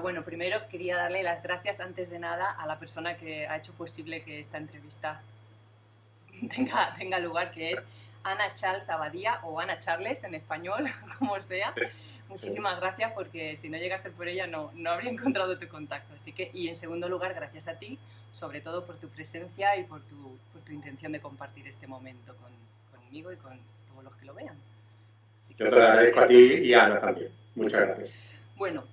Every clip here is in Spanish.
Bueno, primero quería darle las gracias antes de nada a la persona que ha hecho posible que esta entrevista tenga lugar, que es Ana Charles Abadía, o Ana Charles en español, como sea. Sí. Muchísimas gracias, porque si no llegase por ella no habría encontrado tu contacto. Así que, y en segundo lugar, gracias a ti, sobre todo por tu presencia y por tu intención de compartir este momento conmigo y con todos los que lo vean. Así que Yo te lo agradezco a ti y a Ana también. Muchas gracias. Bueno,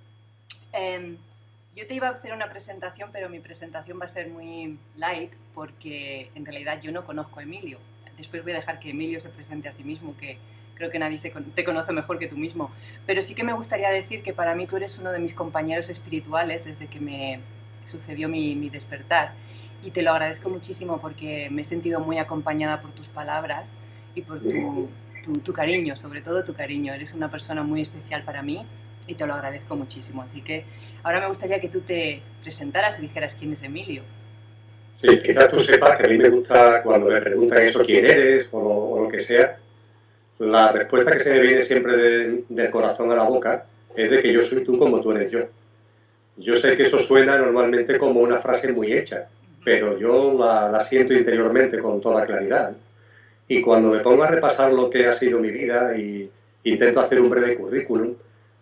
yo te iba a hacer una presentación, pero mi presentación va a ser muy light, porque en realidad yo no conozco a Emilio. Después voy a dejar que Emilio se presente a sí mismo, que creo que nadie te conoce mejor que tú mismo. Pero sí que me gustaría decir que para mí tú eres uno de mis compañeros espirituales desde que me sucedió mi despertar. Y te lo agradezco muchísimo, porque me he sentido muy acompañada por tus palabras y por tu cariño, sobre todo tu cariño. Eres una persona muy especial para mí y te lo agradezco muchísimo. Así que ahora me gustaría que tú te presentaras y dijeras quién es Emilio. Sí, quizás tú sepas que a mí me gusta cuando me preguntan eso, quién eres o lo que sea, la respuesta que se me viene siempre del corazón a la boca es de que yo soy tú como tú eres yo. Yo sé que eso suena normalmente como una frase muy hecha, pero yo la siento interiormente con toda claridad. Y cuando me pongo a repasar lo que ha sido mi vida y intento hacer un breve currículum,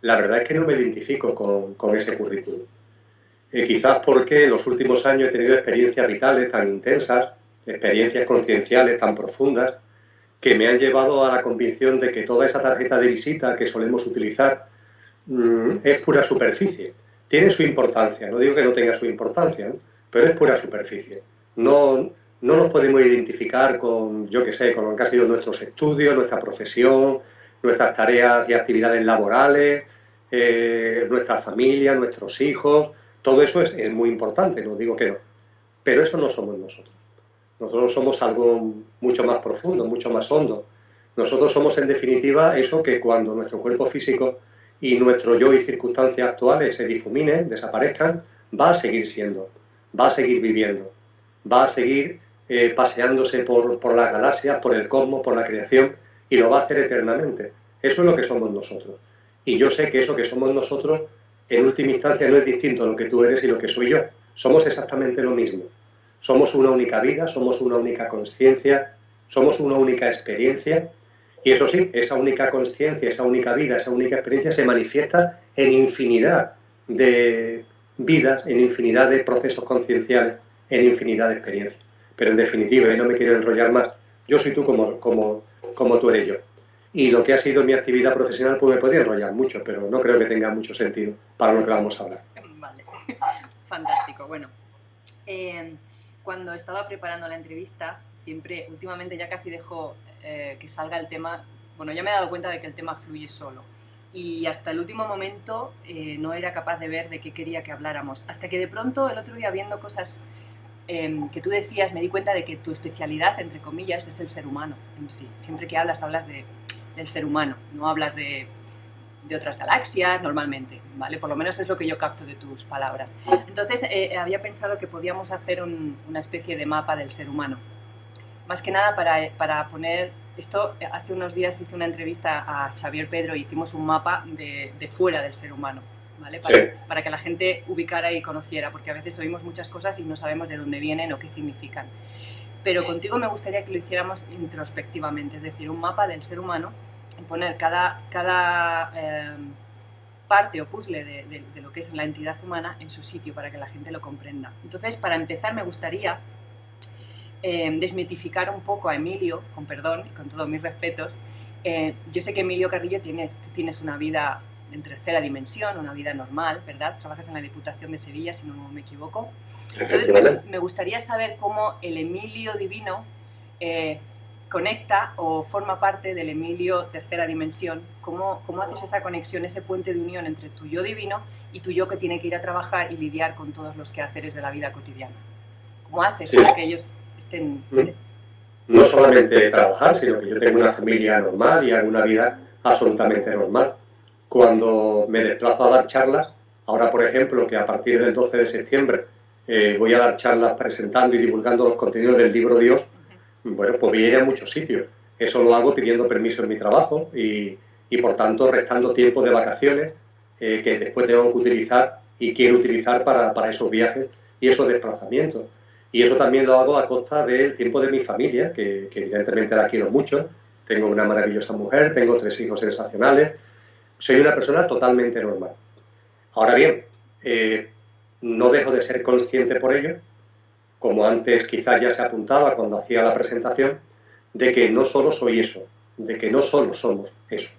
la verdad es que no me identifico con ese currículum. Quizás porque en los últimos años he tenido experiencias vitales tan intensas, experiencias concienciales tan profundas, que me han llevado a la convicción de que toda esa tarjeta de visita que solemos utilizar es pura superficie. Tiene su importancia, no digo que no tenga su importancia, ¿no? Pero es pura superficie. No nos podemos identificar con, yo qué sé, con lo que han sido nuestros estudios, nuestra profesión, nuestras tareas y actividades laborales, nuestra familia, nuestros hijos. Todo eso es muy importante, no digo que no. Pero eso no somos nosotros. Nosotros somos algo mucho más profundo, mucho más hondo. Nosotros somos, en definitiva, eso que cuando nuestro cuerpo físico y nuestro yo y circunstancias actuales se difuminen, desaparezcan, va a seguir siendo, va a seguir viviendo, va a seguir paseándose por las galaxias, por el cosmos, por la creación, y lo va a hacer eternamente. Eso es lo que somos nosotros. Y yo sé que eso que somos nosotros, en última instancia, no es distinto a lo que tú eres y lo que soy yo. Somos exactamente lo mismo. Somos una única vida, somos una única conciencia, somos una única experiencia. Y eso sí, esa única conciencia, esa única vida, esa única experiencia se manifiesta en infinidad de vidas, en infinidad de procesos concienciales, en infinidad de experiencias. Pero en definitiva, y no me quiero enrollar más, yo soy tú como tú eres yo. Y lo que ha sido mi actividad profesional, pues me podría enrollar mucho, pero no creo que tenga mucho sentido para lo que vamos a hablar. Vale, fantástico. Bueno, cuando estaba preparando la entrevista, siempre, últimamente ya casi dejo que salga el tema. Bueno, ya me he dado cuenta de que el tema fluye solo. Y hasta el último momento no era capaz de ver de qué quería que habláramos. Hasta que de pronto, el otro día, viendo cosas que tú decías, me di cuenta de que tu especialidad, entre comillas, es el ser humano en sí. Siempre que hablas del ser humano, no hablas de otras galaxias normalmente, ¿vale? Por lo menos es lo que yo capto de tus palabras. Entonces, había pensado que podíamos hacer una especie de mapa del ser humano. Más que nada para poner esto. Hace unos días hice una entrevista a Xavier Pedro y hicimos un mapa de fuera del ser humano, ¿vale? Para que la gente ubicara y conociera, porque a veces oímos muchas cosas y no sabemos de dónde vienen o qué significan. Pero contigo me gustaría que lo hiciéramos introspectivamente, es decir, un mapa del ser humano, y poner cada parte o puzzle de lo que es la entidad humana en su sitio para que la gente lo comprenda. Entonces, para empezar, me gustaría desmitificar un poco a Emilio, con perdón y con todos mis respetos. Yo sé que Emilio Carrillo, tú tienes una vida en tercera dimensión, una vida normal, ¿verdad? Trabajas en la Diputación de Sevilla, si no me equivoco. Entonces, me gustaría saber cómo el Emilio divino conecta o forma parte del Emilio tercera dimensión. ¿Cómo haces esa conexión, ese puente de unión entre tu yo divino y tu yo que tiene que ir a trabajar y lidiar con todos los quehaceres de la vida cotidiana? ¿Cómo haces para que ellos estén...? No solamente trabajar, sino que yo tengo una familia normal y hago una vida absolutamente normal. Cuando me desplazo a dar charlas, ahora por ejemplo que a partir del 12 de septiembre voy a dar charlas presentando y divulgando los contenidos del libro Dios, bueno, pues voy a ir a muchos sitios. Eso lo hago pidiendo permiso en mi trabajo y por tanto restando tiempo de vacaciones que después tengo que utilizar y quiero utilizar para esos viajes y esos desplazamientos. Y eso también lo hago a costa del tiempo de mi familia, que evidentemente la quiero mucho. Tengo una maravillosa mujer, tengo 3 hijos sensacionales. Soy una persona totalmente normal. Ahora bien, no dejo de ser consciente por ello, como antes quizás ya se apuntaba cuando hacía la presentación, de que no solo soy eso, de que no solo somos eso.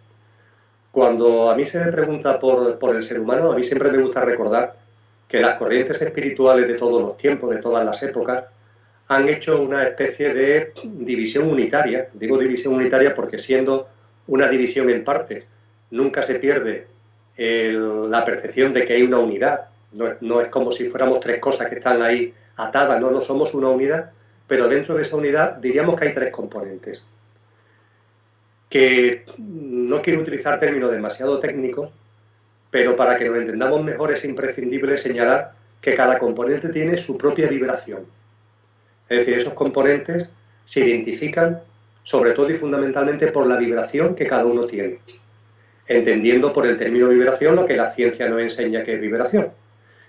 Cuando a mí se me pregunta por el ser humano, a mí siempre me gusta recordar que las corrientes espirituales de todos los tiempos, de todas las épocas, han hecho una especie de división unitaria. Digo división unitaria porque siendo una división en partes, nunca se pierde la percepción de que hay una unidad. No es como si fuéramos 3 cosas que están ahí atadas, no somos una unidad, pero dentro de esa unidad diríamos que hay 3 componentes. Que no quiero utilizar términos demasiado técnicos, pero para que nos entendamos mejor es imprescindible señalar que cada componente tiene su propia vibración. Es decir, esos componentes se identifican sobre todo y fundamentalmente por la vibración que cada uno tiene, entendiendo por el término vibración lo que la ciencia nos enseña que es vibración,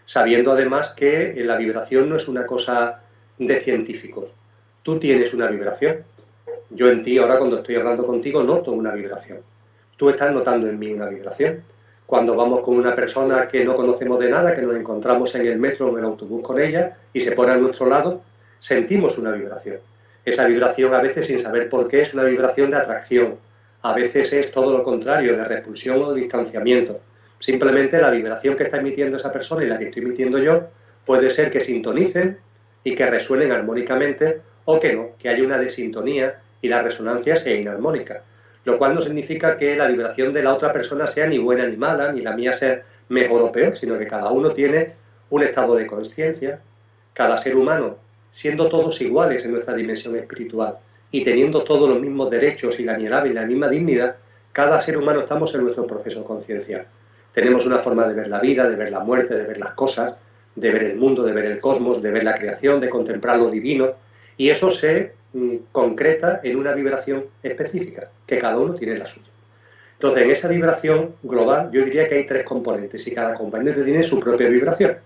sabiendo además que la vibración no es una cosa de científicos. Tú tienes una vibración. Yo en ti, ahora cuando estoy hablando contigo, noto una vibración. Tú estás notando en mí una vibración. Cuando vamos con una persona que no conocemos de nada, que nos encontramos en el metro o en el autobús con ella y se pone a nuestro lado, sentimos una vibración. Esa vibración a veces, sin saber por qué, es una vibración de atracción. A veces es todo lo contrario, de repulsión o de distanciamiento. Simplemente la vibración que está emitiendo esa persona y la que estoy emitiendo yo puede ser que sintonicen y que resuenen armónicamente o que no, que haya una desintonía y la resonancia sea inarmónica. Lo cual no significa que la vibración de la otra persona sea ni buena ni mala, ni la mía sea mejor o peor, sino que cada uno tiene un estado de conciencia. Cada ser humano, siendo todos iguales en nuestra dimensión espiritual y teniendo todos los mismos derechos y la misma dignidad, cada ser humano estamos en nuestro proceso conciencial. Tenemos una forma de ver la vida, de ver la muerte, de ver las cosas, de ver el mundo, de ver el cosmos, de ver la creación, de contemplar lo divino, y eso se concreta en una vibración específica, que cada uno tiene la suya. Entonces, en esa vibración global, yo diría que hay 3 componentes, y cada componente tiene su propia vibración.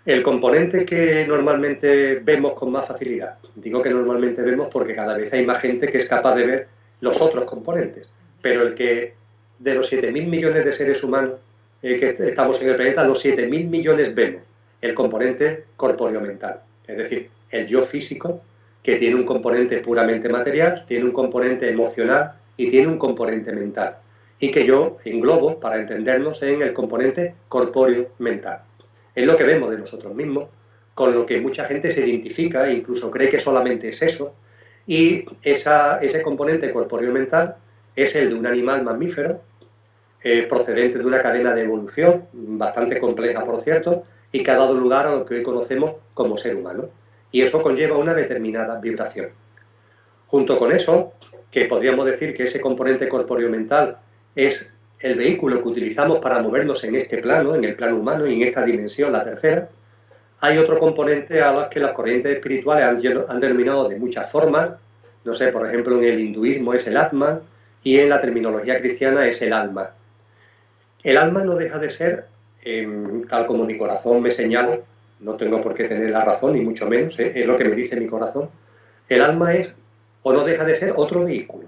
El componente que normalmente vemos con más facilidad, digo que normalmente vemos porque cada vez hay más gente que es capaz de ver los otros componentes, pero el que de los 7.000 millones de seres humanos que estamos en el planeta, los 7.000 millones vemos el componente corpóreo-mental, es decir, el yo físico, que tiene un componente puramente material, tiene un componente emocional y tiene un componente mental, y que yo englobo, para entendernos, en el componente corpóreo-mental. Es lo que vemos de nosotros mismos, con lo que mucha gente se identifica e incluso cree que solamente es eso, y ese componente corpóreo-mental es el de un animal mamífero, procedente de una cadena de evolución bastante compleja, por cierto, y que ha dado lugar a lo que hoy conocemos como ser humano. Y eso conlleva una determinada vibración. Junto con eso, que podríamos decir que ese componente corpóreo-mental es el vehículo que utilizamos para movernos en este plano, en el plano humano y en esta dimensión, la tercera, hay otro componente a los que las corrientes espirituales han denominado de muchas formas. No sé, por ejemplo, en el hinduismo es el Atman y en la terminología cristiana es el alma. El alma no deja de ser, tal como mi corazón me señala, no tengo por qué tener la razón, ni mucho menos, es lo que me dice mi corazón. El alma es, o no deja de ser, otro vehículo.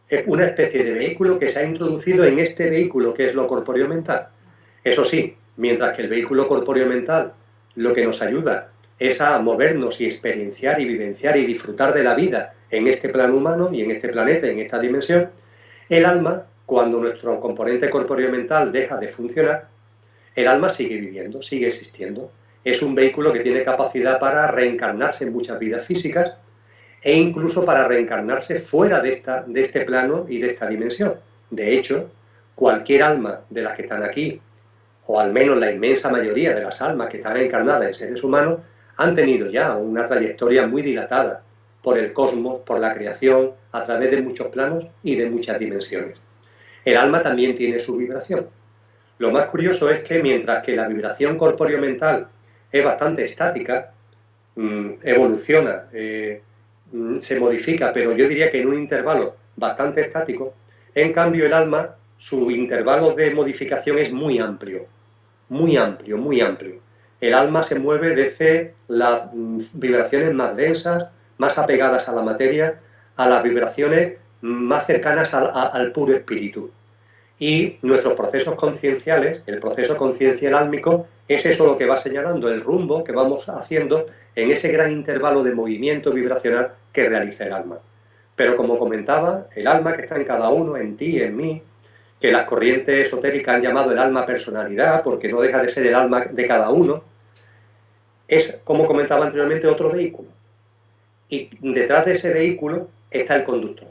Es una especie de vehículo que se ha introducido en este vehículo que es lo corpóreo-mental. Eso sí, mientras que el vehículo corpóreo-mental lo que nos ayuda es a movernos y experienciar y vivenciar y disfrutar de la vida en este plano humano y en este planeta, en esta dimensión, el alma, cuando nuestro componente corpóreo-mental deja de funcionar, el alma sigue viviendo, sigue existiendo. Es un vehículo que tiene capacidad para reencarnarse en muchas vidas físicas e incluso para reencarnarse fuera de este plano y de esta dimensión. De hecho, cualquier alma de las que están aquí, o al menos la inmensa mayoría de las almas que están encarnadas en seres humanos, han tenido ya una trayectoria muy dilatada por el cosmos, por la creación, a través de muchos planos y de muchas dimensiones. El alma también tiene su vibración. Lo más curioso es que mientras que la vibración corpóreo-mental es bastante estática, evoluciona, se modifica, pero yo diría que en un intervalo bastante estático, en cambio el alma, su intervalo de modificación es muy amplio. muy amplio, muy amplio. El alma se mueve desde las vibraciones más densas, más apegadas a la materia, a las vibraciones más cercanas al puro espíritu. Y nuestros procesos concienciales, el proceso conciencial álmico, es eso lo que va señalando el rumbo que vamos haciendo en ese gran intervalo de movimiento vibracional que realiza el alma. Pero como comentaba, el alma que está en cada uno, en ti, en mí, que las corrientes esotéricas han llamado el alma personalidad, porque no deja de ser el alma de cada uno, es, como comentaba anteriormente, otro vehículo. Y detrás de ese vehículo está el conductor.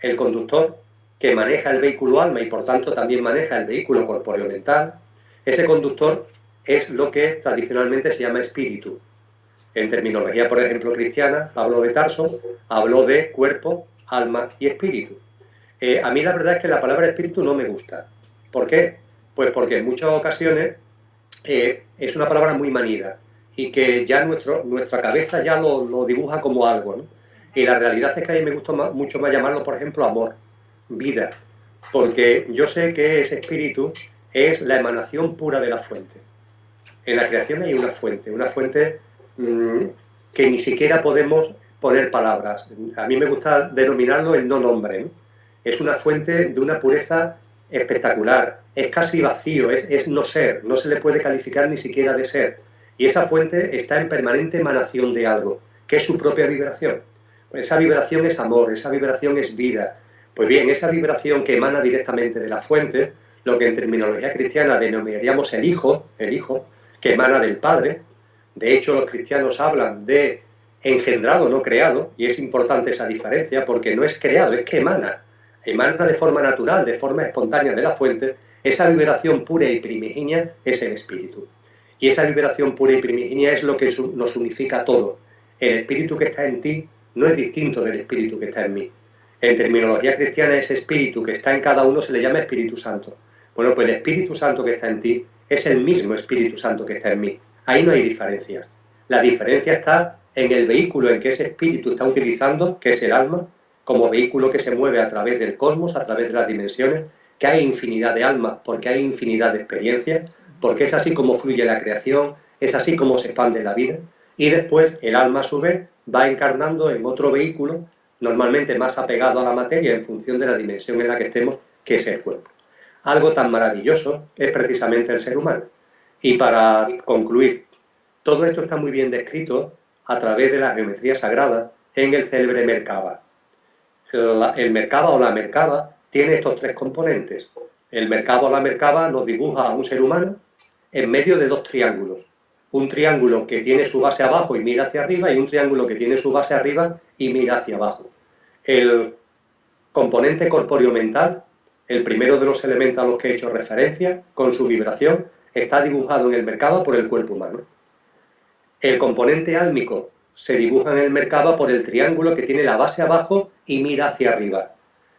El conductor que maneja el vehículo alma y por tanto también maneja el vehículo corpóreo mental. Ese conductor es lo que tradicionalmente se llama espíritu. En terminología, por ejemplo, cristiana, Pablo de Tarso habló de cuerpo, alma y espíritu. A mí la verdad es que la palabra espíritu no me gusta. ¿Por qué? Pues porque en muchas ocasiones es una palabra muy manida y que ya nuestra cabeza ya lo dibuja como algo, ¿no? Y la realidad es que a mí me gusta mucho más llamarlo, por ejemplo, amor, vida, porque yo sé que ese espíritu es la emanación pura de la fuente. En la creación hay una fuente que ni siquiera podemos poner palabras. A mí me gusta denominarlo el no nombre, ¿no? Es una fuente de una pureza espectacular, es casi vacío, es no ser, no se le puede calificar ni siquiera de ser. Y esa fuente está en permanente emanación de algo, que es su propia vibración. Esa vibración es amor, esa vibración es vida. Pues bien, esa vibración que emana directamente de la fuente, lo que en terminología cristiana denominaríamos el hijo, que emana del Padre. De hecho, los cristianos hablan de engendrado, no creado, y es importante esa diferencia porque no es creado, es que emana de forma natural, de forma espontánea de la fuente. Esa vibración pura y primigenia es el espíritu. Y esa vibración pura y primigenia es lo que nos unifica a todo. El espíritu que está en ti no es distinto del espíritu que está en mí. En terminología cristiana, ese espíritu que está en cada uno se le llama Espíritu Santo. Bueno, pues el Espíritu Santo que está en ti es el mismo Espíritu Santo que está en mí. Ahí no hay diferencia. La diferencia está en el vehículo en que ese espíritu está utilizando, que es el alma, como vehículo que se mueve a través del cosmos, a través de las dimensiones, que hay infinidad de almas, porque hay infinidad de experiencias, porque es así como fluye la creación, es así como se expande la vida, y después el alma a su vez va encarnando en otro vehículo, normalmente más apegado a la materia en función de la dimensión en la que estemos, que es el cuerpo. Algo tan maravilloso es precisamente el ser humano. Y para concluir, todo esto está muy bien descrito a través de la geometría sagrada en el célebre Merkaba. El Merkaba o la Merkaba tiene estos tres componentes. El Merkaba o la Merkaba nos dibuja a un ser humano en medio de dos triángulos. Un triángulo que tiene su base abajo y mira hacia arriba y un triángulo que tiene su base arriba y mira hacia abajo. El componente corpóreo mental, el primero de los elementos a los que he hecho referencia, con su vibración, está dibujado en el Merkaba por el cuerpo humano. El componente álmico se dibuja en el Merkaba por el triángulo que tiene la base abajo y mira hacia arriba.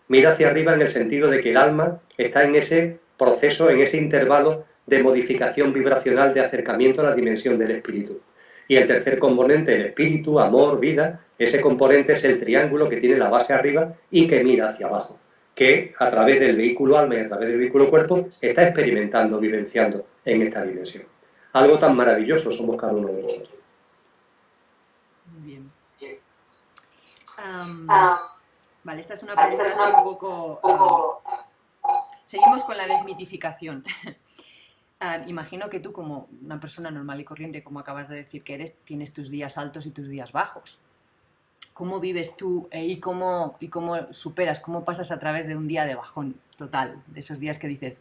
Mira hacia arriba en el sentido de que el alma está en ese proceso, en ese intervalo de modificación vibracional de acercamiento a la dimensión del espíritu. Y el tercer componente, el espíritu, amor, vida, ese componente es el triángulo que tiene la base arriba y que mira hacia abajo, que a través del vehículo alma y a través del vehículo cuerpo está experimentando, vivenciando en esta dimensión. Algo tan maravilloso somos cada uno de nosotros. Muy bien. Vale, esta es una pregunta así un poco... seguimos con la desmitificación. Imagino que tú, como una persona normal y corriente, como acabas de decir que eres, tienes tus días altos y tus días bajos. ¿Cómo vives tú y cómo superas, cómo pasas a través de un día de bajón total? De esos días que dices...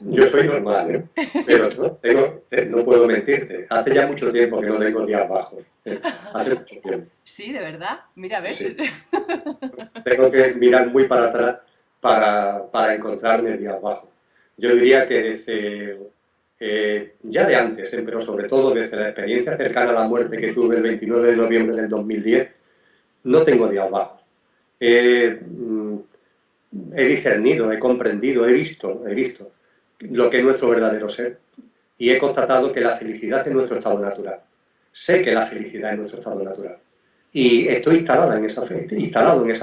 Yo soy normal, pero no puedo mentirte. Hace ya mucho tiempo que no tengo días bajos. Hace mucho tiempo. Sí, ¿de verdad? Mira, a ver. Sí. Tengo que mirar muy para atrás para encontrarme días bajos. Yo diría que desde, ya de antes, pero sobre todo desde la experiencia cercana a la muerte que tuve el 29 de noviembre del 2010, no tengo días bajos. He discernido, he comprendido, he visto lo que es nuestro verdadero ser y he constatado que la felicidad es nuestro estado natural. Sé que la felicidad es nuestro estado natural y estoy instalado en esa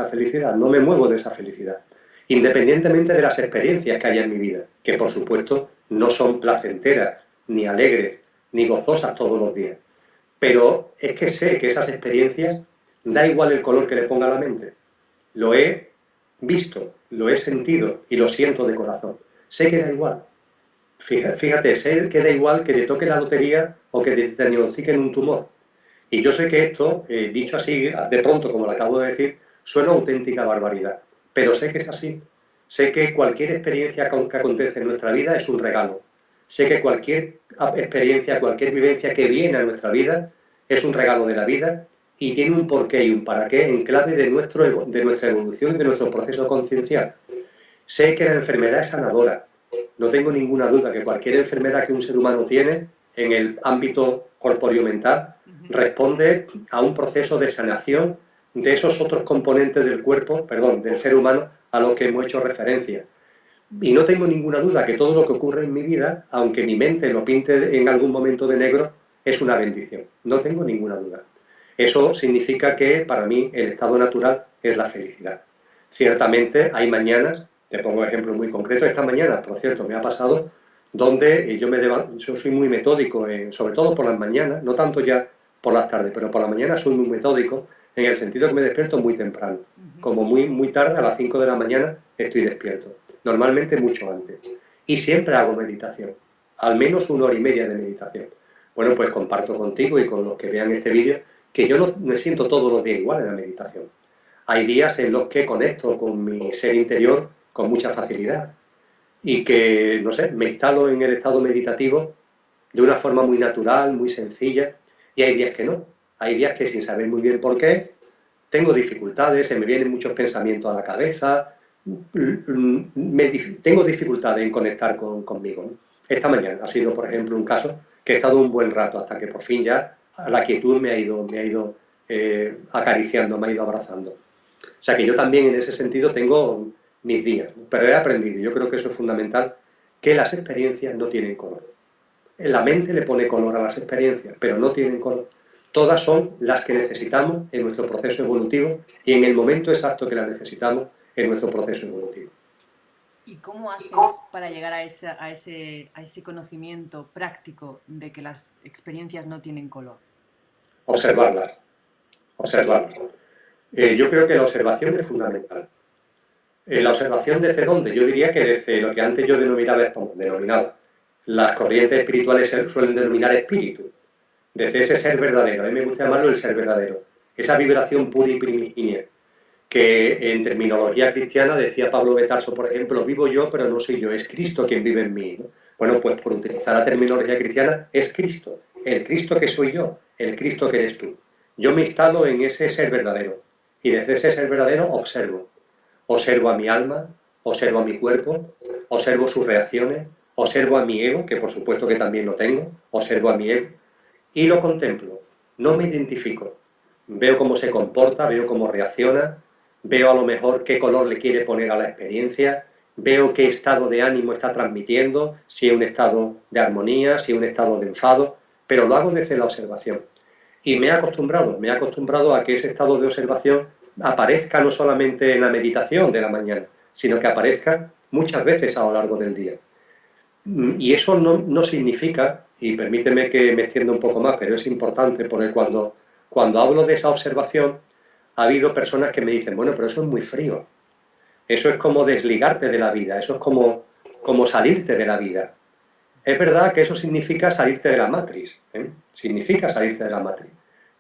felicidad, no me muevo de esa felicidad. independientemente de las experiencias que haya en mi vida, que por supuesto no son placenteras, ni alegres, ni gozosas todos los días. Pero es que sé que esas experiencias, da igual el color que le ponga a la mente, lo he visto, lo he sentido y lo siento de corazón. Sé que da igual. Fíjate, sé que da igual que te toque la lotería o que te diagnostiquen un tumor. Y yo sé que esto, dicho así, de pronto, como lo acabo de decir, suena auténtica barbaridad. Pero sé que es así. Sé que cualquier experiencia que acontece en nuestra vida es un regalo. Sé que cualquier experiencia, cualquier vivencia que viene a nuestra vida es un regalo de la vida y tiene un porqué y un para qué en clave de nuestra evolución y de nuestro proceso conciencial. Sé que la enfermedad es sanadora. No tengo ninguna duda que cualquier enfermedad que un ser humano tiene en el ámbito corpóreo-mental responde a un proceso de sanación de esos otros componentes del cuerpo, perdón, del ser humano a los que hemos hecho referencia. Y no tengo ninguna duda que todo lo que ocurre en mi vida, aunque mi mente lo pinte en algún momento de negro, es una bendición. No tengo ninguna duda. Eso significa que para mí el estado natural es la felicidad. Ciertamente hay mañanas, te pongo un ejemplo muy concreto, esta mañana, por cierto, me ha pasado, donde yo soy muy metódico, sobre todo por las mañanas, no tanto ya por las tardes, pero por la mañana soy muy metódico en el sentido que me despierto muy temprano. Como muy tarde, a las 5 de la mañana, estoy despierto. Normalmente mucho antes. Y siempre hago meditación. Al menos 1 hora y media de meditación. Bueno, pues comparto contigo y con los que vean este vídeo que yo no me siento todos los días igual en la meditación. Hay días en los que conecto con mi ser interior con mucha facilidad y que, no sé, me instalo en el estado meditativo de una forma muy natural, muy sencilla, y hay días que no. Hay días que sin saber muy bien por qué, tengo dificultades, se me vienen muchos pensamientos a la cabeza, tengo dificultades en conectar conmigo, ¿no? Esta mañana ha sido, por ejemplo, un caso que he estado un buen rato hasta que por fin ya la quietud me ha ido acariciando, me ha ido abrazando. O sea que yo también en ese sentido tengo mis días, ¿no? Pero he aprendido, yo creo que eso es fundamental, que las experiencias no tienen color. La mente le pone color a las experiencias, pero no tienen color. Todas son las que necesitamos en nuestro proceso evolutivo y en el momento exacto que las necesitamos en nuestro proceso evolutivo. ¿Y cómo haces para llegar a ese conocimiento práctico de que las experiencias no tienen color? Observarlas. Yo creo que la observación es fundamental. La observación desde dónde, yo diría que desde lo que antes yo denominaba. Las corrientes espirituales suelen denominar espíritu. Desde ese ser verdadero, a mí me gusta llamarlo el ser verdadero. Esa vibración pura y primigenia, que en terminología cristiana decía Pablo de Tarso, por ejemplo, vivo yo, pero no soy yo, es Cristo quien vive en mí, ¿no? Bueno, pues por utilizar la terminología cristiana, es Cristo, el Cristo que soy yo, el Cristo que eres tú. Yo me instalo en ese ser verdadero, y desde ese ser verdadero observo. Observo a mi alma, observo a mi cuerpo, observo sus reacciones, observo a mi ego, que por supuesto que también lo tengo, observo a mi ego, y lo contemplo. No me identifico. Veo cómo se comporta, veo cómo reacciona, veo a lo mejor qué color le quiere poner a la experiencia, veo qué estado de ánimo está transmitiendo, si es un estado de armonía, si es un estado de enfado, pero lo hago desde la observación. Y me he acostumbrado a que ese estado de observación aparezca no solamente en la meditación de la mañana, sino que aparezca muchas veces a lo largo del día. Y eso no significa, y permíteme que me extienda un poco más, pero es importante porque cuando hablo de esa observación, ha habido personas que me dicen, bueno, pero eso es muy frío. Eso es como desligarte de la vida, eso es como salirte de la vida. Es verdad que eso significa salirte de la matriz, ¿eh? Significa salirte de la matriz.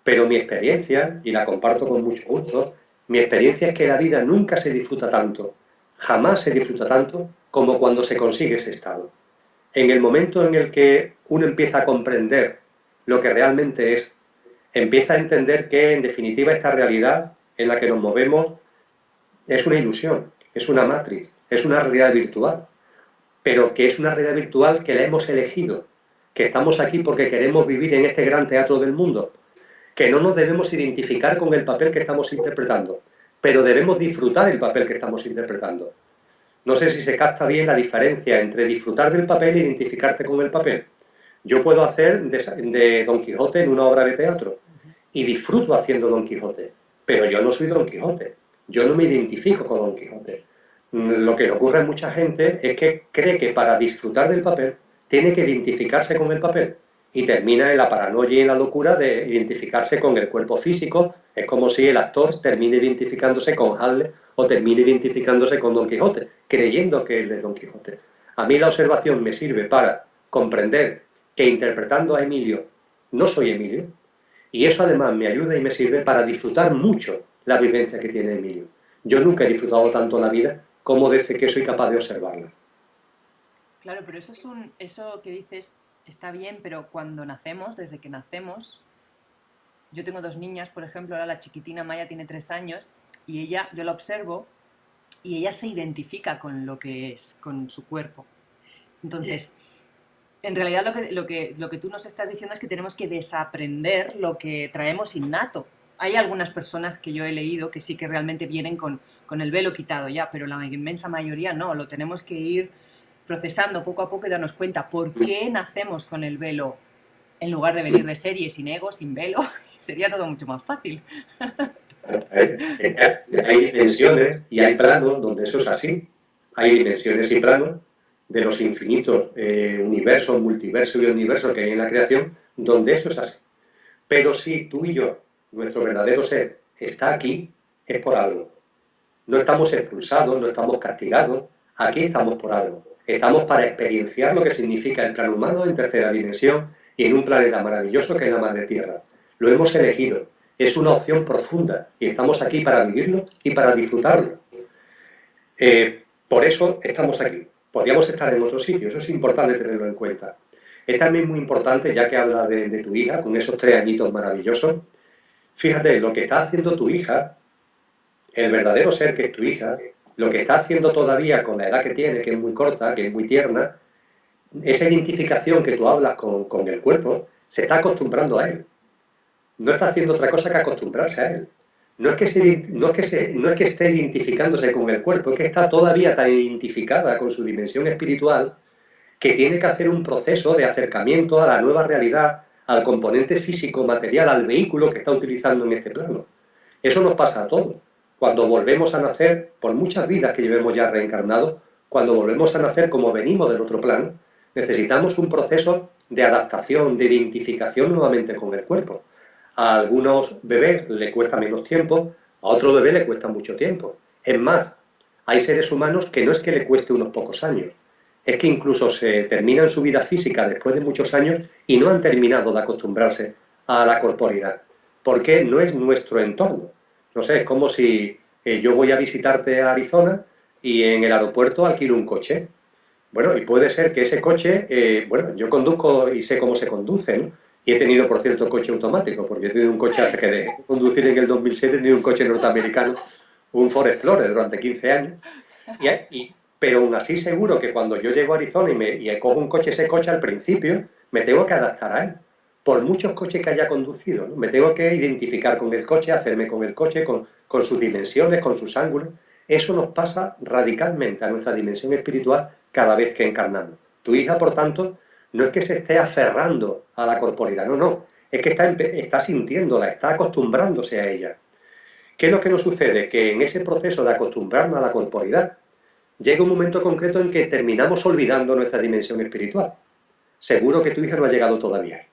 Pero mi experiencia, y la comparto con mucho gusto, mi experiencia es que la vida nunca se disfruta tanto, jamás se disfruta tanto como cuando se consigue ese estado. En el momento en el que uno empieza a comprender lo que realmente es, empieza a entender que en definitiva esta realidad en la que nos movemos es una ilusión, es una matriz, es una realidad virtual, pero que es una realidad virtual que la hemos elegido, que estamos aquí porque queremos vivir en este gran teatro del mundo, que no nos debemos identificar con el papel que estamos interpretando, pero debemos disfrutar el papel que estamos interpretando. No sé si se capta bien la diferencia entre disfrutar del papel e identificarte con el papel. Yo puedo hacer de Don Quijote en una obra de teatro y disfruto haciendo Don Quijote, pero yo no soy Don Quijote. Yo no me identifico con Don Quijote. Lo que le ocurre a mucha gente es que cree que para disfrutar del papel tiene que identificarse con el papel y termina en la paranoia y en la locura de identificarse con el cuerpo físico. Es como si el actor termine identificándose con Hamlet o termine identificándose con Don Quijote, creyendo que él es Don Quijote. A mí la observación me sirve para comprender que interpretando a Emilio no soy Emilio, y eso además me ayuda y me sirve para disfrutar mucho la vivencia que tiene Emilio. Yo nunca he disfrutado tanto la vida como desde que soy capaz de observarla. Claro, pero eso que dices está bien, pero cuando nacemos, desde que nacemos, yo tengo 2 niñas, por ejemplo, ahora la chiquitina Maya tiene 3 años y ella, yo la observo y ella se identifica con lo que es, con su cuerpo. Entonces, en realidad lo que tú nos estás diciendo es que tenemos que desaprender lo que traemos innato. Hay algunas personas que yo he leído que sí que realmente vienen con el velo quitado ya, pero la inmensa mayoría no, lo tenemos que ir procesando poco a poco y darnos cuenta por qué nacemos con el velo en lugar de venir de serie sin ego, sin velo. Sería todo mucho más fácil. Hay dimensiones y hay planos donde eso es así. Hay dimensiones y planos de los infinitos universos, multiversos y universos que hay en la creación, donde eso es así. Pero si tú y yo, nuestro verdadero ser, está aquí, es por algo. No estamos expulsados, no estamos castigados, aquí estamos por algo. Estamos para experienciar lo que significa el plano humano en tercera dimensión y en un planeta maravilloso que es la Madre Tierra. Lo hemos elegido, es una opción profunda y estamos aquí para vivirlo y para disfrutarlo. Por eso estamos aquí. Podríamos estar en otro sitio, eso es importante tenerlo en cuenta. Es también muy importante, ya que habla de tu hija, con esos 3 añitos maravillosos, fíjate, lo que está haciendo tu hija, el verdadero ser que es tu hija, lo que está haciendo todavía con la edad que tiene, que es muy corta, que es muy tierna, esa identificación que tú hablas con el cuerpo, se está acostumbrando a él. No está haciendo otra cosa que acostumbrarse a él. No es que esté identificándose con el cuerpo, es que está todavía tan identificada con su dimensión espiritual que tiene que hacer un proceso de acercamiento a la nueva realidad, al componente físico, material, al vehículo que está utilizando en este plano. Eso nos pasa a todos. Cuando volvemos a nacer, por muchas vidas que llevemos ya reencarnados, cuando volvemos a nacer como venimos del otro plano, necesitamos un proceso de adaptación, de identificación nuevamente con el cuerpo. A algunos bebés le cuesta menos tiempo, a otro bebé le cuesta mucho tiempo. Es más, hay seres humanos que no es que le cueste unos pocos años, es que incluso se terminan su vida física después de muchos años y no han terminado de acostumbrarse a la corporidad, porque no es nuestro entorno. No sé, es como si yo voy a visitarte a Arizona y en el aeropuerto alquilo un coche. Bueno, y puede ser que ese coche, bueno, yo conduzco y sé cómo se conduce, ¿no? Y he tenido, por cierto, coche automático, porque he tenido un coche hasta que dejé de conducir en el 2007, he tenido un coche norteamericano, un Ford Explorer durante 15 años. Pero aún así seguro que cuando yo llego a Arizona y cojo un coche, ese coche al principio, me tengo que adaptar a él. Por muchos coches que haya conducido, ¿no? Me tengo que identificar con el coche, hacerme con el coche, con sus dimensiones, con sus ángulos. Eso nos pasa radicalmente a nuestra dimensión espiritual cada vez que encarnamos. Tu hija, por tanto, no es que se esté aferrando a la corporidad, no, es que está sintiéndola, está acostumbrándose a ella. ¿Qué es lo que nos sucede? Que en ese proceso de acostumbrarnos a la corporidad, llega un momento concreto en que terminamos olvidando nuestra dimensión espiritual. Seguro que tu hija no ha llegado todavía.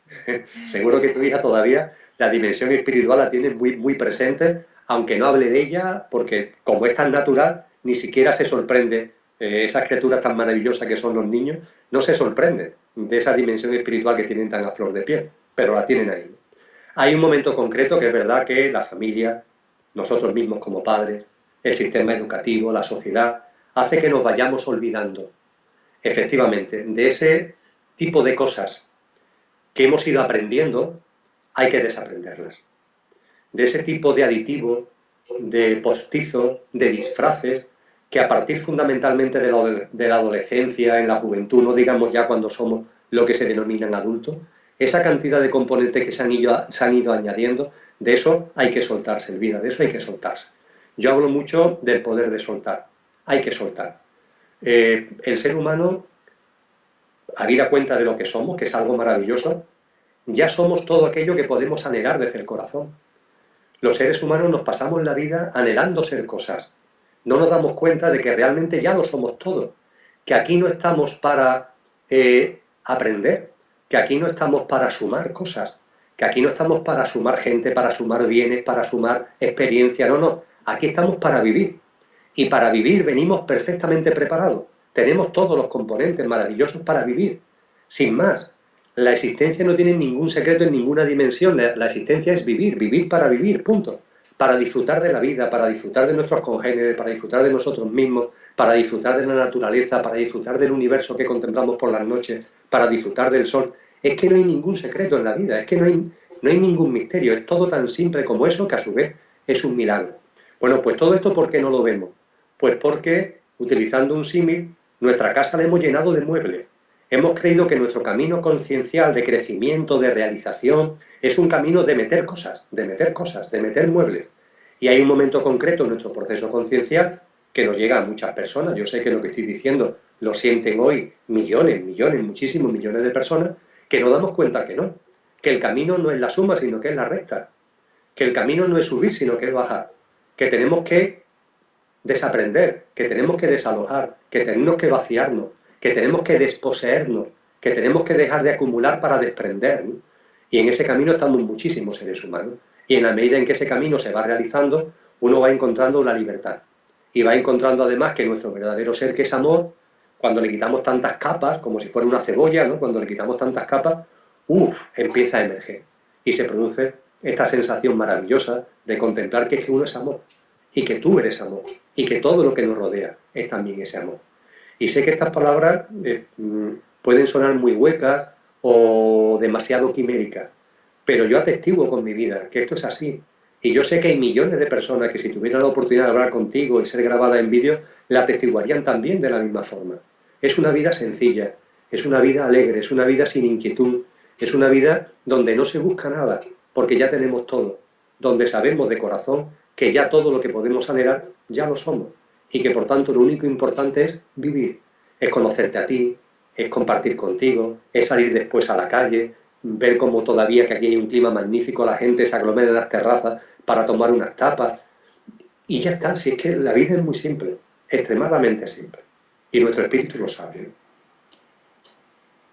Seguro que tu hija todavía la dimensión espiritual la tiene muy, muy presente, aunque no hable de ella, porque como es tan natural, ni siquiera se sorprende. Esas criaturas tan maravillosas que son los niños, no se sorprenden de esa dimensión espiritual que tienen tan a flor de piel, pero la tienen ahí. Hay un momento concreto que es verdad que la familia, nosotros mismos como padres, el sistema educativo, la sociedad, hace que nos vayamos olvidando, efectivamente, de ese tipo de cosas que hemos ido aprendiendo, hay que desaprenderlas. De ese tipo de aditivos, de postizos, de disfraces, que a partir fundamentalmente de la adolescencia, en la juventud, no digamos ya cuando somos lo que se denominan adultos, esa cantidad de componentes que se han ido añadiendo, de eso hay que soltarse, Elvira, de eso hay que soltarse. Yo hablo mucho del poder de soltar, hay que soltar. El ser humano, habida cuenta de lo que somos, que es algo maravilloso, ya somos todo aquello que podemos anhelar desde el corazón. Los seres humanos nos pasamos la vida anhelando ser cosas, no nos damos cuenta de que realmente ya lo somos todos, que aquí no estamos para aprender, que aquí no estamos para sumar cosas, que aquí no estamos para sumar gente, para sumar bienes, para sumar experiencia, no, aquí estamos para vivir. Y para vivir venimos perfectamente preparados. Tenemos todos los componentes maravillosos para vivir, sin más. La existencia no tiene ningún secreto en ninguna dimensión. La existencia es vivir, vivir para vivir, punto. Para disfrutar de la vida, para disfrutar de nuestros congéneres, para disfrutar de nosotros mismos, para disfrutar de la naturaleza, para disfrutar del universo que contemplamos por las noches, para disfrutar del sol. Es que no hay ningún secreto en la vida, es que no hay ningún misterio, es todo tan simple como eso que a su vez es un milagro. Bueno, pues todo esto, ¿por qué no lo vemos? Pues porque, utilizando un símil, nuestra casa la hemos llenado de muebles. Hemos creído que nuestro camino conciencial de crecimiento, de realización, es un camino de meter cosas, de meter muebles. Y hay un momento concreto en nuestro proceso conciencial que nos llega a muchas personas. Yo sé que lo que estoy diciendo lo sienten hoy millones, muchísimos millones de personas, que nos damos cuenta que el camino no es la suma, sino que es la recta, que el camino no es subir, sino que es bajar, que tenemos que desaprender, que tenemos que desalojar, que tenemos que vaciarnos, que tenemos que desposeernos, que tenemos que dejar de acumular para desprender, ¿no? Y en ese camino estamos muchísimos seres humanos. Y en la medida en que ese camino se va realizando, uno va encontrando la libertad. Y va encontrando además que nuestro verdadero ser, que es amor, cuando le quitamos tantas capas, como si fuera una cebolla, ¿no? Cuando le quitamos tantas capas, empieza a emerger. Y se produce esta sensación maravillosa de contemplar que uno es amor. Y que tú eres amor. Y que todo lo que nos rodea es también ese amor. Y sé que estas palabras pueden sonar muy huecas o demasiado quiméricas, pero yo atestiguo con mi vida que esto es así. Y yo sé que hay millones de personas que si tuvieran la oportunidad de hablar contigo y ser grabada en vídeo, la atestiguarían también de la misma forma. Es una vida sencilla, es una vida alegre, es una vida sin inquietud, es una vida donde no se busca nada, porque ya tenemos todo, donde sabemos de corazón que ya todo lo que podemos anhelar ya lo somos. Y que por tanto lo único importante es vivir, es conocerte a ti, es compartir contigo, es salir después a la calle, ver cómo todavía que aquí hay un clima magnífico, la gente se aglomera en las terrazas para tomar unas tapas. Y ya está, si es que la vida es muy simple, extremadamente simple. Y nuestro espíritu lo sabe.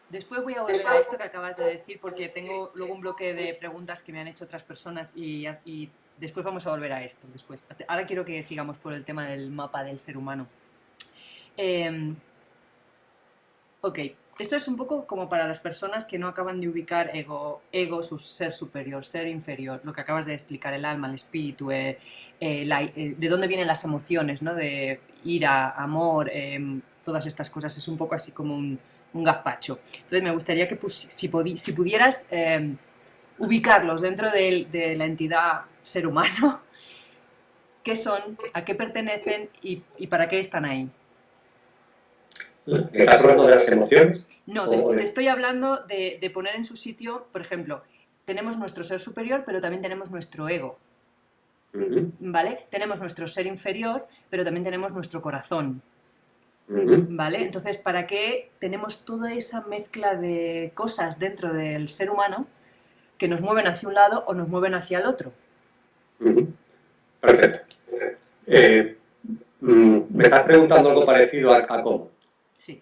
Después voy a volver a esto que acabas de decir, porque tengo luego un bloque de preguntas que me han hecho otras personas y después vamos a volver a esto. Después. Ahora quiero que sigamos por el tema del mapa del ser humano. Ok, esto es un poco como para las personas que no acaban de ubicar ego, su ser superior, ser inferior, lo que acabas de explicar, el alma, el espíritu, de dónde vienen las emociones, ¿no? De ira, amor, todas estas cosas. Es un poco así como un gazpacho. Entonces me gustaría que si pudieras ubicarlos dentro de la entidad ser humano, ¿qué son? ¿A qué pertenecen? ¿Y para qué están ahí? ¿Estás hablando de las emociones? No, te estoy hablando de poner en su sitio, por ejemplo, tenemos nuestro ser superior, pero también tenemos nuestro ego. ¿Vale? Tenemos nuestro ser inferior, pero también tenemos nuestro corazón. ¿Vale? Entonces, ¿para qué tenemos toda esa mezcla de cosas dentro del ser humano que nos mueven hacia un lado o nos mueven hacia el otro? Perfecto. Me estás preguntando algo parecido a cómo. Sí.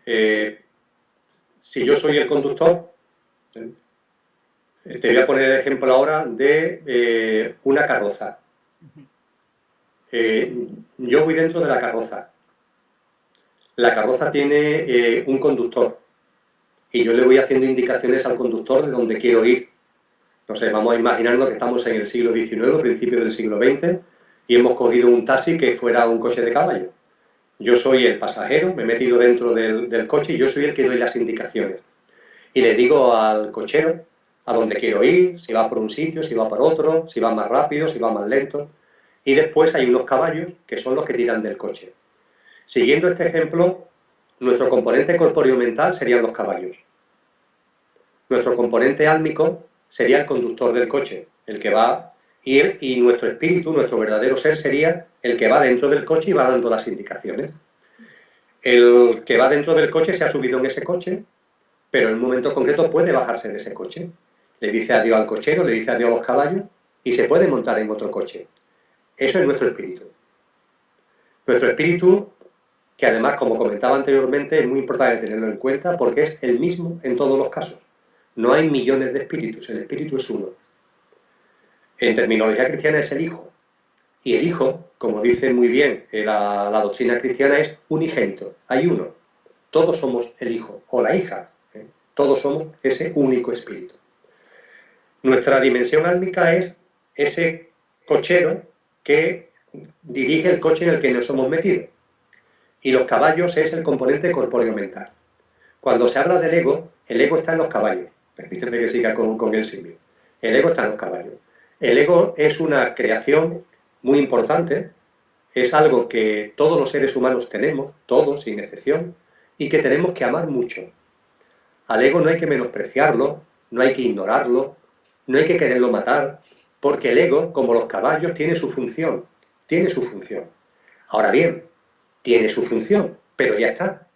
Si yo soy el conductor, te voy a poner el ejemplo ahora de una carroza. Yo voy dentro de la carroza. La carroza tiene un conductor y yo le voy haciendo indicaciones al conductor de dónde quiero ir. Entonces vamos a imaginarnos que estamos en el siglo XIX, principios del siglo XX, y hemos cogido un taxi que fuera un coche de caballo. Yo soy el pasajero, me he metido dentro del coche y yo soy el que doy las indicaciones. Y le digo al cochero a dónde quiero ir, si va por un sitio, si va por otro, si va más rápido, si va más lento. Y después hay unos caballos que son los que tiran del coche. Siguiendo este ejemplo, nuestro componente corpóreo-mental serían los caballos. Nuestro componente álmico sería el conductor del coche, el que va a ir, y nuestro espíritu, nuestro verdadero ser, sería el que va dentro del coche y va dando las indicaciones. El que va dentro del coche se ha subido en ese coche, pero en un momento concreto puede bajarse de ese coche. Le dice adiós al cochero, le dice adiós a los caballos y se puede montar en otro coche. Eso es nuestro espíritu. Nuestro espíritu, que además, como comentaba anteriormente, es muy importante tenerlo en cuenta porque es el mismo en todos los casos. No hay millones de espíritus, el espíritu es uno. En terminología cristiana es el Hijo. Y el Hijo, como dice muy bien la doctrina cristiana, es unigénito. Hay uno. Todos somos el Hijo o la hija. Todos somos ese único espíritu. Nuestra dimensión álmica es ese cochero que dirige el coche en el que nos hemos metido. Y los caballos es el componente corpóreo mental. Cuando se habla del ego, el ego está en los caballos. Permíteme que siga con el símil. El ego está en los caballos. El ego es una creación muy importante, es algo que todos los seres humanos tenemos, todos sin excepción, y que tenemos que amar mucho. Al ego no hay que menospreciarlo, no hay que ignorarlo, no hay que quererlo matar, porque el ego, como los caballos, tiene su función. Tiene su función. Ahora bien, tiene su función, pero ya está.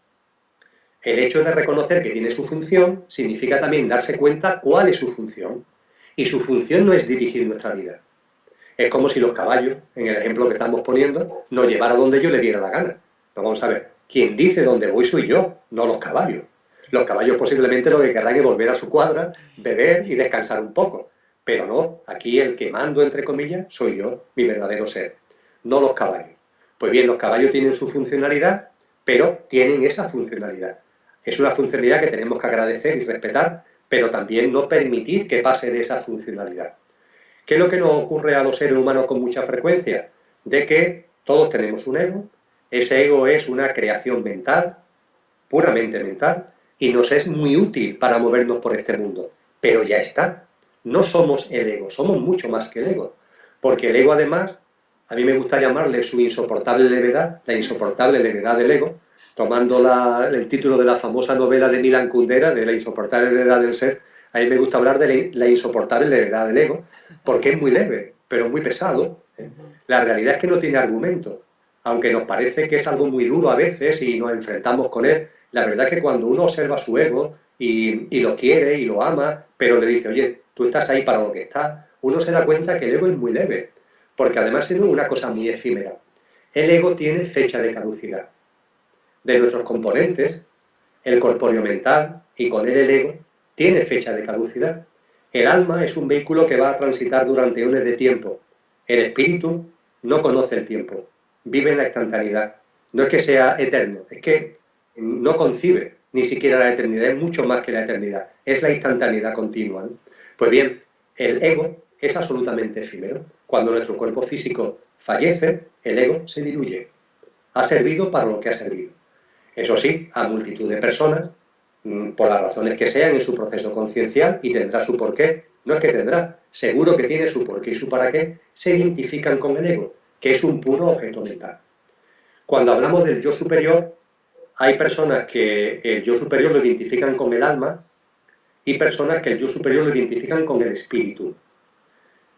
El hecho de reconocer que tiene su función significa también darse cuenta cuál es su función. Y su función no es dirigir nuestra vida. Es como si los caballos, en el ejemplo que estamos poniendo, nos llevara donde yo le diera la gana. No, vamos a ver, quien dice dónde voy soy yo, no los caballos. Los caballos posiblemente lo que querrán es volver a su cuadra, beber y descansar un poco. Pero no, aquí el que mando, entre comillas, soy yo, mi verdadero ser, no los caballos. Pues bien, los caballos tienen su funcionalidad, pero tienen esa funcionalidad. Es una funcionalidad que tenemos que agradecer y respetar, pero también no permitir que pase de esa funcionalidad. ¿Qué es lo que nos ocurre a los seres humanos con mucha frecuencia? De que todos tenemos un ego, ese ego es una creación mental, puramente mental, y nos es muy útil para movernos por este mundo. Pero ya está, no somos el ego, somos mucho más que el ego. Porque el ego además, a mí me gusta llamarle su insoportable levedad, la insoportable levedad del ego, tomando el título de la famosa novela de Milan Kundera, de la insoportable levedad del ser. A mí me gusta hablar de la insoportable levedad del ego, porque es muy leve, pero muy pesado. La realidad es que no tiene argumento. Aunque nos parece que es algo muy duro a veces y nos enfrentamos con él, la verdad es que cuando uno observa su ego y lo quiere y lo ama, pero le dice, oye, tú estás ahí para lo que estás, uno se da cuenta que el ego es muy leve, porque además es una cosa muy efímera. El ego tiene fecha de caducidad. De nuestros componentes, el corpóreo mental y con él el ego, tiene fecha de caducidad. El alma es un vehículo que va a transitar durante eones de tiempo. El espíritu no conoce el tiempo, vive en la instantaneidad. No es que sea eterno, es que no concibe ni siquiera la eternidad, es mucho más que la eternidad, es la instantaneidad continua, ¿no? Pues bien, el ego es absolutamente efímero. Cuando nuestro cuerpo físico fallece, el ego se diluye. Ha servido para lo que ha servido. Eso sí, a multitud de personas, por las razones que sean, en su proceso conciencial, y tendrá su porqué, no es que tendrá, seguro que tiene su porqué y su para qué, se identifican con el ego, que es un puro objeto mental. Cuando hablamos del yo superior, hay personas que el yo superior lo identifican con el alma y personas que el yo superior lo identifican con el espíritu.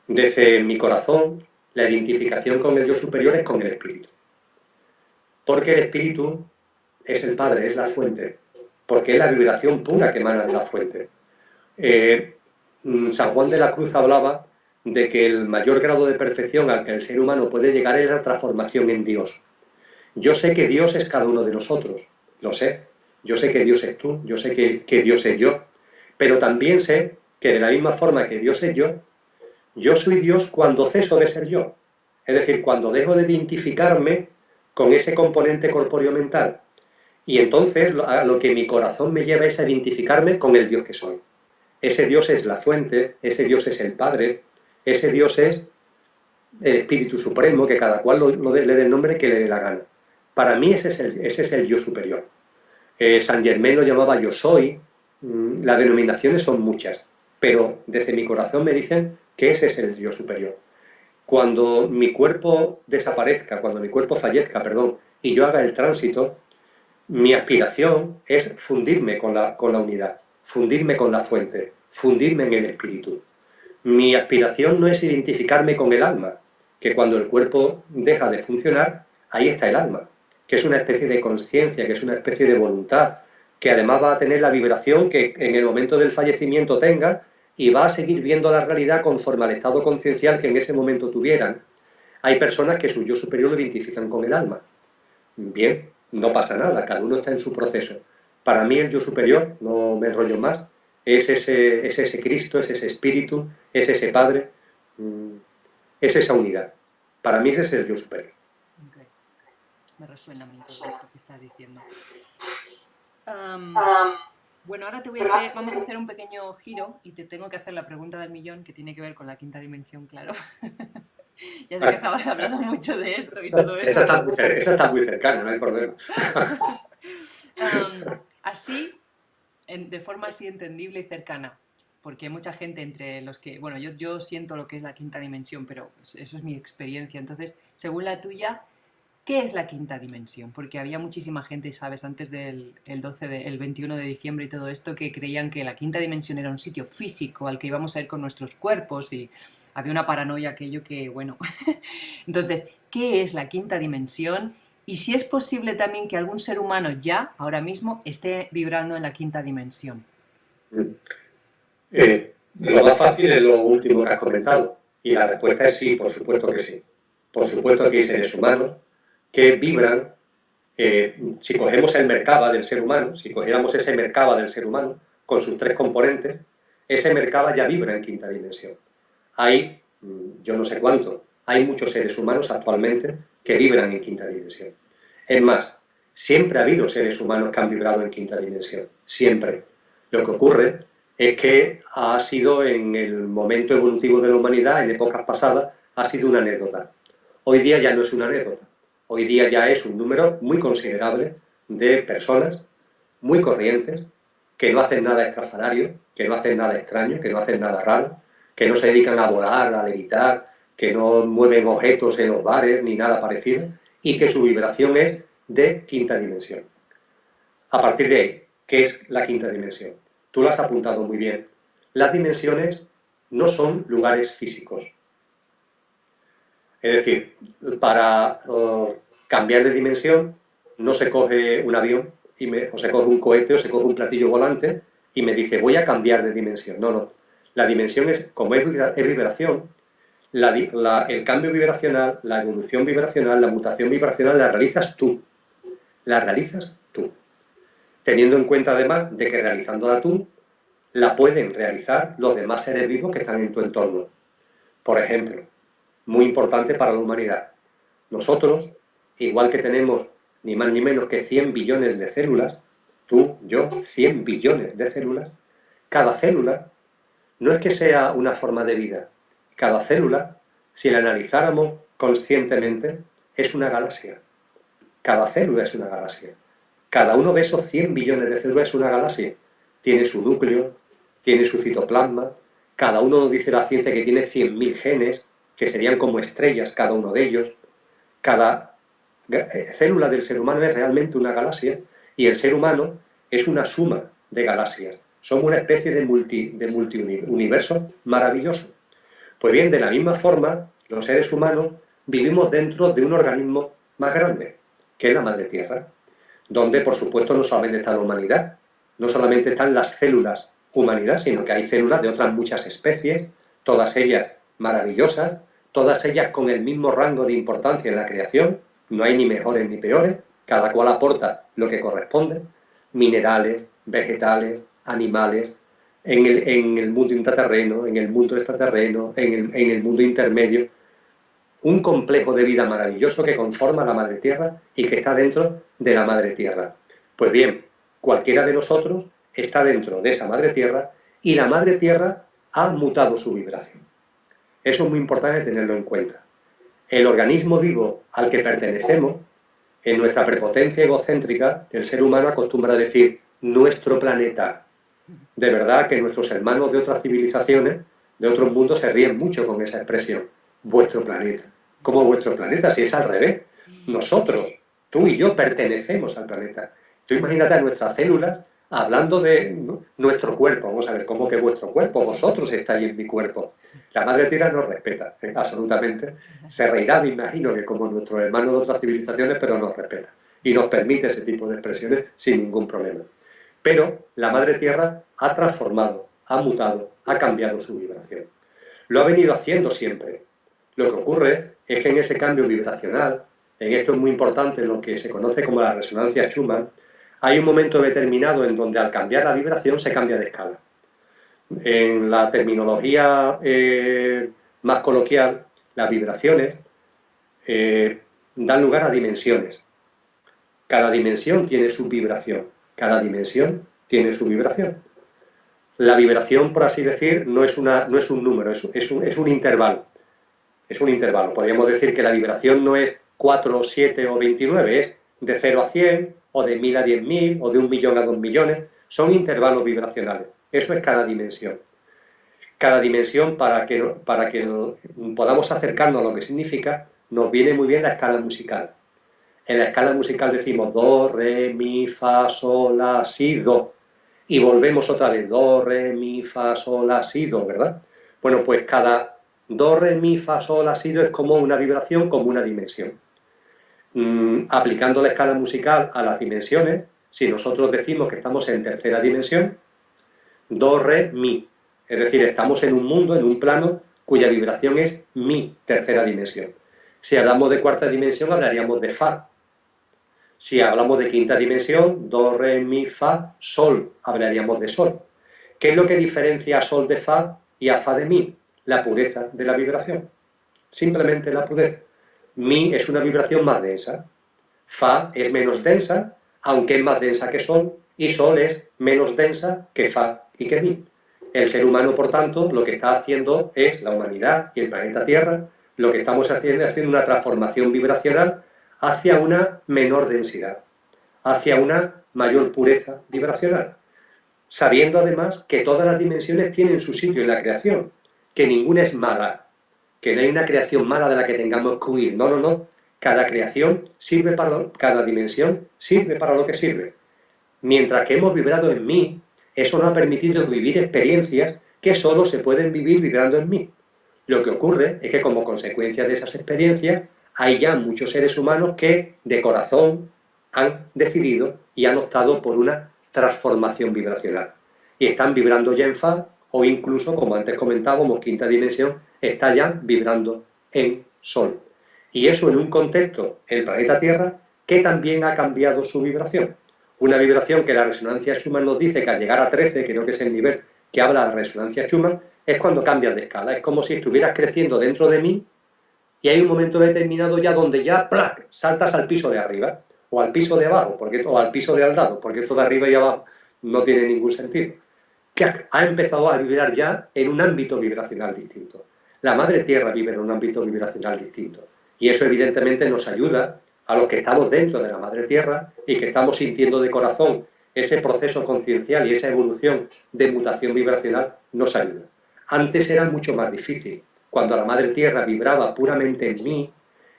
Desde mi corazón, la identificación con el yo superior es con el espíritu. Porque el espíritu es el Padre, es la fuente, porque es la vibración pura que emana de la fuente. San Juan de la Cruz hablaba de que el mayor grado de perfección al que el ser humano puede llegar es la transformación en Dios. Yo sé que Dios es cada uno de nosotros, lo sé. Yo sé que Dios es tú, yo sé que Dios es yo. Pero también sé que de la misma forma que Dios es yo soy Dios cuando ceso de ser yo. Es decir, cuando dejo de identificarme con ese componente corpóreo mental. Y entonces a lo que mi corazón me lleva es a identificarme con el Dios que soy. Ese Dios es la fuente, ese Dios es el Padre, ese Dios es el Espíritu Supremo, que cada cual le dé el nombre que le dé la gana. Para mí ese es el yo superior. San Germain lo llamaba yo soy, las denominaciones son muchas, pero desde mi corazón me dicen que ese es el yo superior. Cuando mi cuerpo desaparezca, cuando mi cuerpo fallezca, perdón, y yo haga el tránsito, mi aspiración es fundirme con la unidad, fundirme con la fuente, fundirme en el espíritu. Mi aspiración no es identificarme con el alma, que cuando el cuerpo deja de funcionar, ahí está el alma, que es una especie de conciencia, que es una especie de voluntad, que además va a tener la vibración que en el momento del fallecimiento tenga y va a seguir viendo la realidad conforme al estado conciencial que en ese momento tuvieran. Hay personas que su yo superior lo identifican con el alma, bien, no pasa nada, cada uno está en su proceso. Para mí el yo superior, no me enrollo más, es ese Cristo, es ese Espíritu, es ese Padre, es esa unidad. Para mí ese es el yo superior. Okay. Me resuena a mí todo esto que estás diciendo. Bueno, ahora vamos a hacer un pequeño giro y te tengo que hacer la pregunta del millón que tiene que ver con la quinta dimensión, claro. Ya sé que estabas hablando mucho de esto y todo eso. Esa está muy cercana, no hay problema. Así, de forma así entendible y cercana, porque hay mucha gente entre los que, bueno, yo siento lo que es la quinta dimensión, pero eso es mi experiencia. Entonces, según la tuya, ¿qué es la quinta dimensión? Porque había muchísima gente, ¿sabes? Antes del el 21 de diciembre y todo esto, que creían que la quinta dimensión era un sitio físico al que íbamos a ir con nuestros cuerpos y había una paranoia aquello que, bueno. Entonces, ¿qué es la quinta dimensión? Y si es posible también que algún ser humano ya, ahora mismo, esté vibrando en la quinta dimensión. Lo más fácil es lo último que has comentado. Y la respuesta es sí, por supuesto que sí. Por supuesto que hay seres humanos que vibran. Si cogemos el Merkaba del ser humano, si cogiéramos ese Merkaba del ser humano, con sus tres componentes, ese Merkaba ya vibra en quinta dimensión. Hay, yo no sé cuánto, hay muchos seres humanos actualmente que vibran en quinta dimensión. Es más, siempre ha habido seres humanos que han vibrado en quinta dimensión, siempre. Lo que ocurre es que ha sido en el momento evolutivo de la humanidad, en épocas pasadas, ha sido una anécdota. Hoy día ya no es una anécdota. Hoy día ya es un número muy considerable de personas muy corrientes que no hacen nada estrafalario, que no hacen nada extraño, que no hacen nada raro, que no se dedican a volar, a levitar, que no mueven objetos en los bares ni nada parecido, y que su vibración es de quinta dimensión. A partir de ahí, ¿qué es la quinta dimensión? Tú lo has apuntado muy bien. Las dimensiones no son lugares físicos. Es decir, para cambiar de dimensión no se coge un avión o se coge un cohete o se coge un platillo volante y me dice voy a cambiar de dimensión. No, no. La dimensión es, como es vibración, el cambio vibracional, la evolución vibracional, la mutación vibracional la realizas tú. La realizas tú. Teniendo en cuenta además de que realizándola tú, la pueden realizar los demás seres vivos que están en tu entorno. Por ejemplo, muy importante para la humanidad. Nosotros, igual que tenemos ni más ni menos que 100 billones de células, tú, yo, 100 billones de células, cada célula no es que sea una forma de vida. Cada célula, si la analizáramos conscientemente, es una galaxia. Cada célula es una galaxia. Cada uno de esos 100 billones de células es una galaxia. Tiene su núcleo, tiene su citoplasma. Cada uno nos dice la ciencia que tiene 100.000 genes, que serían como estrellas cada uno de ellos. Cada célula del ser humano es realmente una galaxia y el ser humano es una suma de galaxias. Somos una especie de multiuniverso maravilloso. Pues bien, de la misma forma, los seres humanos vivimos dentro de un organismo más grande, que es la Madre Tierra, donde, por supuesto, no solamente está la humanidad, no solamente están las células humanidad, sino que hay células de otras muchas especies, todas ellas maravillosas, todas ellas con el mismo rango de importancia en la creación, no hay ni mejores ni peores, cada cual aporta lo que corresponde, minerales, vegetales, animales, en el mundo intraterreno, en el mundo extraterreno, en el mundo intermedio, un complejo de vida maravilloso que conforma la Madre Tierra y que está dentro de la Madre Tierra. Pues bien, cualquiera de nosotros está dentro de esa Madre Tierra y la Madre Tierra ha mutado su vibración. Eso es muy importante tenerlo en cuenta. El organismo vivo al que pertenecemos, en nuestra prepotencia egocéntrica, el ser humano acostumbra a decir nuestro planeta. De verdad que nuestros hermanos de otras civilizaciones, de otros mundos, se ríen mucho con esa expresión. Vuestro planeta. ¿Cómo vuestro planeta? Si es al revés. Nosotros, tú y yo, pertenecemos al planeta. Tú imagínate a nuestras células hablando de nuestro cuerpo. Vamos a ver, ¿cómo que vuestro cuerpo? Vosotros estáis en mi cuerpo. La Madre Tierra nos respeta, absolutamente. Se reirá, me imagino, que como nuestros hermanos de otras civilizaciones, pero nos respeta. Y nos permite ese tipo de expresiones sin ningún problema. Pero la Madre Tierra ha transformado, ha mutado, ha cambiado su vibración. Lo ha venido haciendo siempre. Lo que ocurre es que en ese cambio vibracional, en esto es muy importante lo que se conoce como la resonancia Schumann, hay un momento determinado en donde al cambiar la vibración se cambia de escala. En la terminología más coloquial, las vibraciones dan lugar a dimensiones. Cada dimensión tiene su vibración. Cada dimensión tiene su vibración. La vibración, por así decir, no es un número, es un intervalo. Es un intervalo. Podríamos decir que la vibración no es 4, 7 o 29, es de 0 a 100, o de 1000 a 10.000, o de 1 millón a 2 millones. Son intervalos vibracionales. Eso es cada dimensión. Cada dimensión, para que podamos acercarnos a lo que significa, nos viene muy bien la escala musical. En la escala musical decimos do, re, mi, fa, sol, la, si, do. Y volvemos otra vez, do, re, mi, fa, sol, la, si, do, ¿verdad? Bueno, pues cada do, re, mi, fa, sol, la, si, do es como una vibración, como una dimensión. Aplicando la escala musical a las dimensiones, si nosotros decimos que estamos en tercera dimensión, do, re, mi. Es decir, estamos en un mundo, en un plano, cuya vibración es mi tercera dimensión. Si hablamos de cuarta dimensión, hablaríamos de fa. Si hablamos de quinta dimensión, do, re, mi, fa, sol, hablaríamos de sol. ¿Qué es lo que diferencia a sol de fa y a fa de mi? La pureza de la vibración. Simplemente la pureza. Mi es una vibración más densa. Fa es menos densa, aunque es más densa que sol, y sol es menos densa que fa y que mi. El ser humano, por tanto, lo que está haciendo es, la humanidad y el planeta Tierra, lo que estamos haciendo es haciendo una transformación vibracional hacia una menor densidad, hacia una mayor pureza vibracional, sabiendo además que todas las dimensiones tienen su sitio en la creación, que ninguna es mala, que no hay una creación mala de la que tengamos que huir, no, no, no, cada creación sirve para, cada dimensión sirve para lo que sirve. Mientras que hemos vibrado en mí, eso nos ha permitido vivir experiencias que solo se pueden vivir vibrando en mí. Lo que ocurre es que como consecuencia de esas experiencias hay ya muchos seres humanos que de corazón han decidido y han optado por una transformación vibracional. Y están vibrando ya en fa, o incluso, como antes comentábamos, quinta dimensión, está ya vibrando en sol. Y eso en un contexto, el planeta Tierra, que también ha cambiado su vibración. Una vibración que la resonancia Schumann nos dice que al llegar a 13, creo que es el nivel que habla la resonancia Schumann, es cuando cambias de escala. Es como si estuvieras creciendo dentro de mí y hay un momento determinado ya donde ya ¡plac!, saltas al piso de arriba o al piso de abajo, o al piso de al lado, porque esto de arriba y abajo no tiene ningún sentido. Que ha empezado a vibrar ya en un ámbito vibracional distinto. La Madre Tierra vive en un ámbito vibracional distinto. Y eso evidentemente nos ayuda a los que estamos dentro de la Madre Tierra y que estamos sintiendo de corazón ese proceso conciencial y esa evolución de mutación vibracional, nos ayuda. Antes era mucho más difícil. Cuando la Madre Tierra vibraba puramente en mí,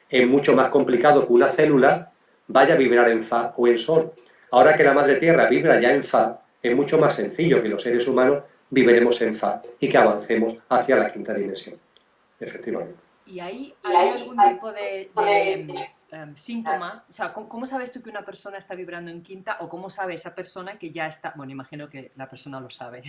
es mucho más complicado que una célula vaya a vibrar en fa o en sol. Ahora que la Madre Tierra vibra ya en fa, es mucho más sencillo que los seres humanos vibremos en fa y que avancemos hacia la quinta dimensión. Efectivamente. ¿Y hay algún tipo de síntomas? O sea, ¿cómo sabes tú que una persona está vibrando en quinta o cómo sabe esa persona que ya está? Bueno, imagino que la persona lo sabe,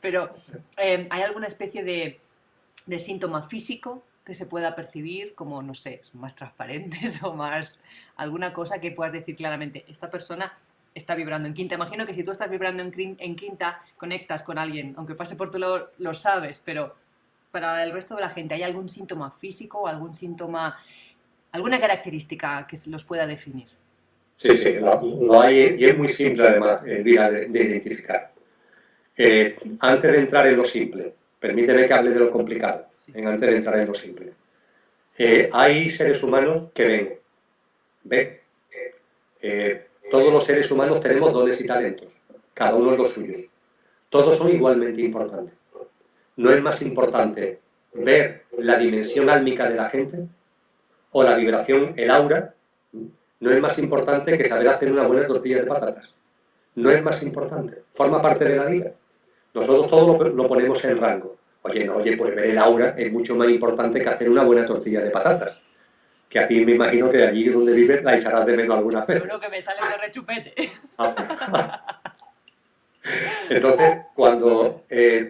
pero ¿hay alguna especie de síntoma físico que se pueda percibir como, no sé, son más transparentes o más alguna cosa que puedas decir claramente, esta persona está vibrando en quinta? Imagino que si tú estás vibrando en quinta, conectas con alguien, aunque pase por tu lado, lo sabes, pero para el resto de la gente, ¿hay algún síntoma físico o algún síntoma, alguna característica que se los pueda definir? Sí, sí, lo hay y es muy simple además, Elvira, de identificar. Antes de entrar en lo simple, permíteme que hable de lo complicado, Sí. antes de entrar en lo simple. Hay seres humanos que ven. Todos los seres humanos tenemos dones y talentos, cada uno es lo suyo. Todos son igualmente importantes. ¿No es más importante ver la dimensión álmica de la gente o la vibración, el aura? No es más importante que saber hacer una buena tortilla de patatas. No es más importante. Forma parte de la vida. Nosotros todo lo ponemos en rango. Oye, pues ver el aura es mucho más importante que hacer una buena tortilla de patatas. Que a ti me imagino que allí donde vives la echarás de menos alguna vez. Seguro que me sale de rechupete. Entonces, cuando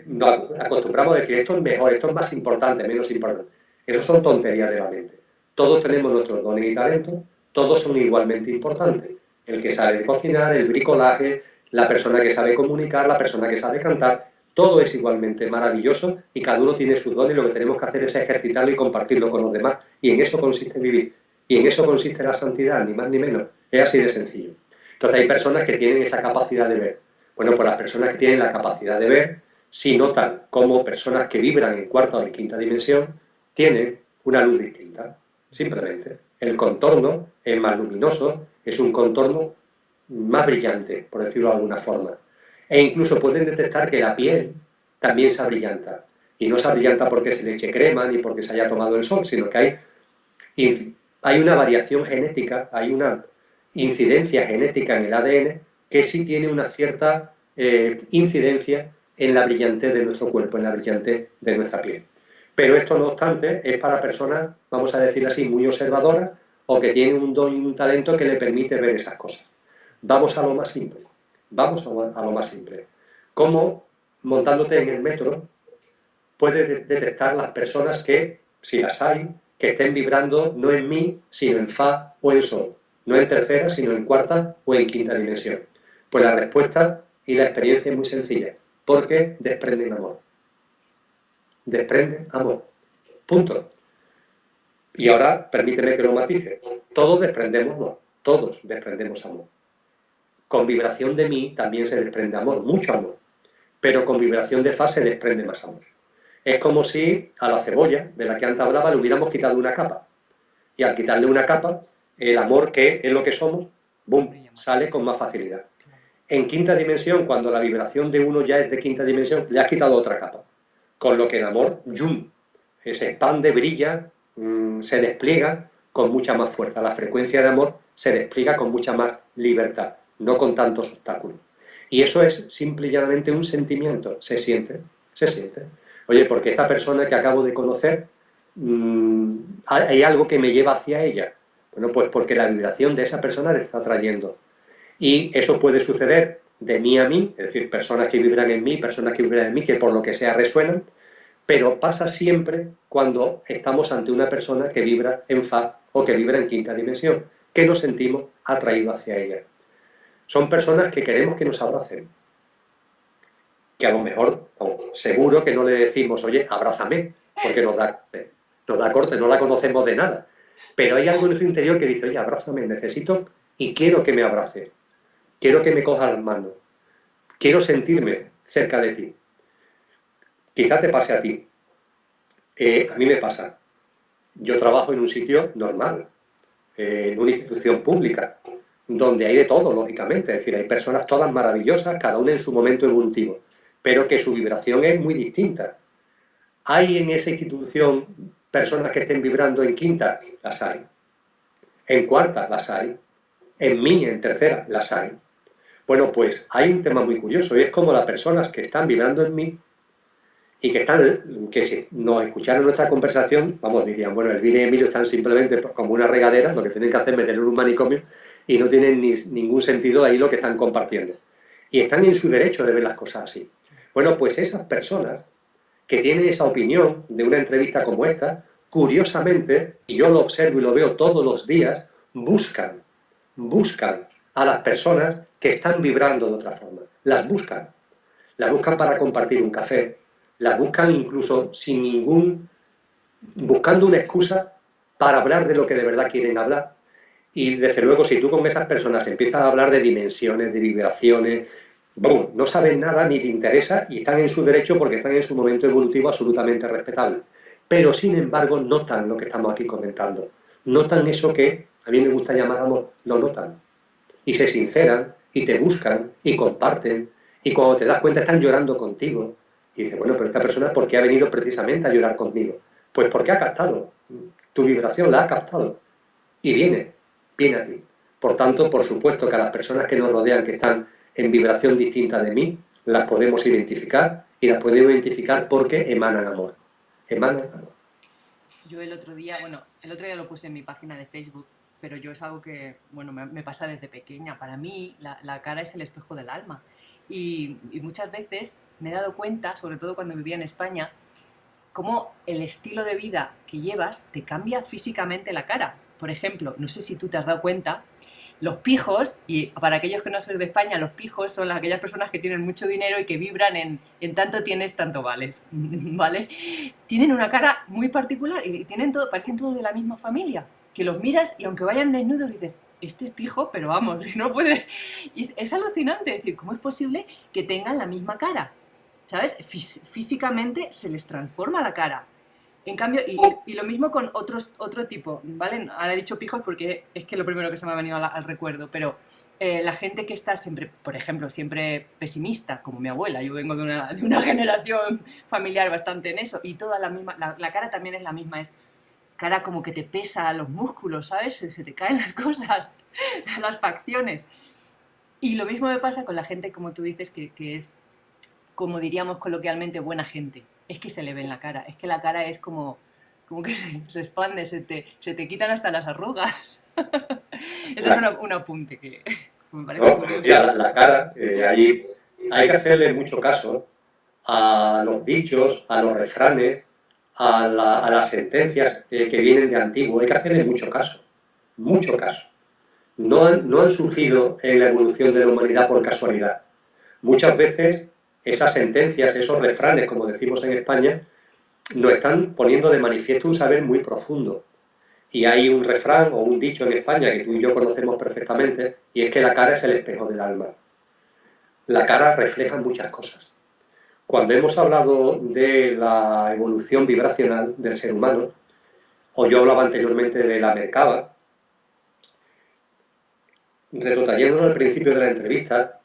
nos acostumbramos a decir esto es mejor, esto es más importante, menos importante, eso son tonterías de la mente. Todos tenemos nuestros dones y talentos, todos son igualmente importantes. El que sabe cocinar, el bricolaje, la persona que sabe comunicar, la persona que sabe cantar, todo es igualmente maravilloso y cada uno tiene sus dones y lo que tenemos que hacer es ejercitarlo y compartirlo con los demás. Y en eso consiste vivir. Y en eso consiste la santidad, ni más ni menos. Es así de sencillo. Entonces hay personas que tienen esa capacidad de ver. Bueno, pues las personas que tienen la capacidad de ver, si notan cómo personas que vibran en cuarta o en quinta dimensión tienen una luz distinta. Simplemente. El contorno es más luminoso, es un contorno más brillante, por decirlo de alguna forma. E incluso pueden detectar que la piel también se abrillanta. Y no se abrillanta porque se le eche crema ni porque se haya tomado el sol, sino que hay una variación genética, hay una incidencia genética en el ADN que sí tiene una cierta incidencia en la brillantez de nuestro cuerpo, en la brillantez de nuestra piel. Pero esto, no obstante, es para personas, vamos a decir así, muy observadoras o que tienen un don y un talento que le permite ver esas cosas. Vamos a lo más simple. Vamos a lo más simple. ¿Cómo, montándote en el metro, puedes detectar las personas que, si las hay, que estén vibrando no en mi, sino en fa o en sol? No en tercera, sino en cuarta o en quinta dimensión. Pues la respuesta y la experiencia es muy sencilla. Porque desprenden amor. Desprenden amor. Punto. Y ahora, permíteme que lo matice. Todos desprendemos amor. Todos desprendemos amor. Con vibración de mí también se desprende amor, mucho amor. Pero con vibración de fa se desprende más amor. Es como si a la cebolla, de la que antes hablaba, le hubiéramos quitado una capa. Y al quitarle una capa, el amor, que es lo que somos, ¡boom!, sale con más facilidad. En quinta dimensión, cuando la vibración de uno ya es de quinta dimensión, le has quitado otra capa. Con lo que el amor, ¡yum!, se expande, brilla, se despliega con mucha más fuerza. La frecuencia de amor se despliega con mucha más libertad, no con tantos obstáculos. Y eso es simple y llanamente un sentimiento. Se siente, se siente. Oye, porque esta persona que acabo de conocer, hay algo que me lleva hacia ella. Bueno, pues porque la vibración de esa persona le está atrayendo. Y eso puede suceder de mí a mí, es decir, personas que vibran en mí, personas que vibran en mí, que por lo que sea resuenan, pero pasa siempre cuando estamos ante una persona que vibra en fa o que vibra en quinta dimensión, que nos sentimos atraídos hacia ella. Son personas que queremos que nos abracen, que a lo mejor, seguro que no le decimos, oye, abrázame, porque nos da corte, no la conocemos de nada. Pero hay algo en su interior que dice, oye, abrázame, necesito y quiero que me abrace, quiero que me coja las manos, quiero sentirme cerca de ti. Quizá te pase a ti. A mí me pasa. Yo trabajo en un sitio normal, en una institución pública, donde hay de todo, lógicamente. Es decir, hay personas todas maravillosas, cada una en su momento evolutivo, pero que su vibración es muy distinta. ¿Hay en esa institución personas que estén vibrando en quinta? Las hay. En cuarta, las hay. En mí, en tercera, las hay. Bueno, pues hay un tema muy curioso y es como las personas que están vibrando en mí y que si nos escucharan nuestra conversación, vamos, dirían, bueno, Elvira y Emilio están simplemente como una regadera, lo que tienen que hacer es meterlo en un manicomio y no tienen ningún sentido ahí lo que están compartiendo. Y están en su derecho de ver las cosas así. Bueno, pues esas personas que tienen esa opinión de una entrevista como esta, curiosamente, y yo lo observo y lo veo todos los días, buscan a las personas que están vibrando de otra forma. Las buscan para compartir un café, las buscan incluso buscando una excusa para hablar de lo que de verdad quieren hablar. Y desde luego, si tú con esas personas empiezas a hablar de dimensiones, de vibraciones, bueno, no saben nada ni te interesa y están en su derecho porque están en su momento evolutivo absolutamente respetable. Pero sin embargo notan lo que estamos aquí comentando. Notan eso que a mí me gusta llamar amor, lo notan. Y se sinceran y te buscan y comparten y cuando te das cuenta están llorando contigo. Y dices, bueno, pero esta persona, ¿por qué ha venido precisamente a llorar conmigo? Pues porque ha captado. Tu vibración la ha captado. Y viene a ti. Por tanto, por supuesto que a las personas que nos rodean, que están en vibración distinta de mí, las podemos identificar y las podemos identificar porque emanan amor. Emanan amor. Yo el otro día lo puse en mi página de Facebook, pero yo es algo que, bueno, me pasa desde pequeña. Para mí la cara es el espejo del alma. Y muchas veces me he dado cuenta, sobre todo cuando vivía en España, cómo el estilo de vida que llevas te cambia físicamente la cara. Por ejemplo, no sé si tú te has dado cuenta, los pijos, y para aquellos que no sois de España, los pijos son aquellas personas que tienen mucho dinero y que vibran en tanto tienes, tanto vales, ¿vale? Tienen una cara muy particular y tienen todo, parecen todos de la misma familia, que los miras y aunque vayan desnudos dices, este es pijo, pero vamos, no puede... Y es alucinante, es decir, ¿cómo es posible que tengan la misma cara? ¿Sabes? Físicamente se les transforma la cara. En cambio, y lo mismo con otro tipo, ¿vale? Ahora he dicho pijos porque es que lo primero que se me ha venido al recuerdo, pero la gente que está siempre, por ejemplo, siempre pesimista, como mi abuela, yo vengo de una generación familiar bastante en eso, y toda la misma, la cara también es la misma, es cara como que te pesa los músculos, ¿sabes? Se te caen las cosas, las facciones. Y lo mismo me pasa con la gente, como tú dices, que es, como diríamos coloquialmente, buena gente. Es que se le ve en la cara. Es que la cara es como que se expande, se te quitan hasta las arrugas. Esto es un apunte que me parece No, curioso. ya la cara, allí hay que hacerle mucho caso a los dichos, a los refranes, a las sentencias que vienen de antiguo. Hay que hacerle mucho caso, mucho caso. No han surgido en la evolución de la humanidad por casualidad. Muchas veces esas sentencias, esos refranes, como decimos en España, nos están poniendo de manifiesto un saber muy profundo. Y hay un refrán o un dicho en España que tú y yo conocemos perfectamente, y es que la cara es el espejo del alma. La cara refleja muchas cosas. Cuando hemos hablado de la evolución vibracional del ser humano, o yo hablaba anteriormente de la Merkaba, retrotrayéndonos al principio de la entrevista,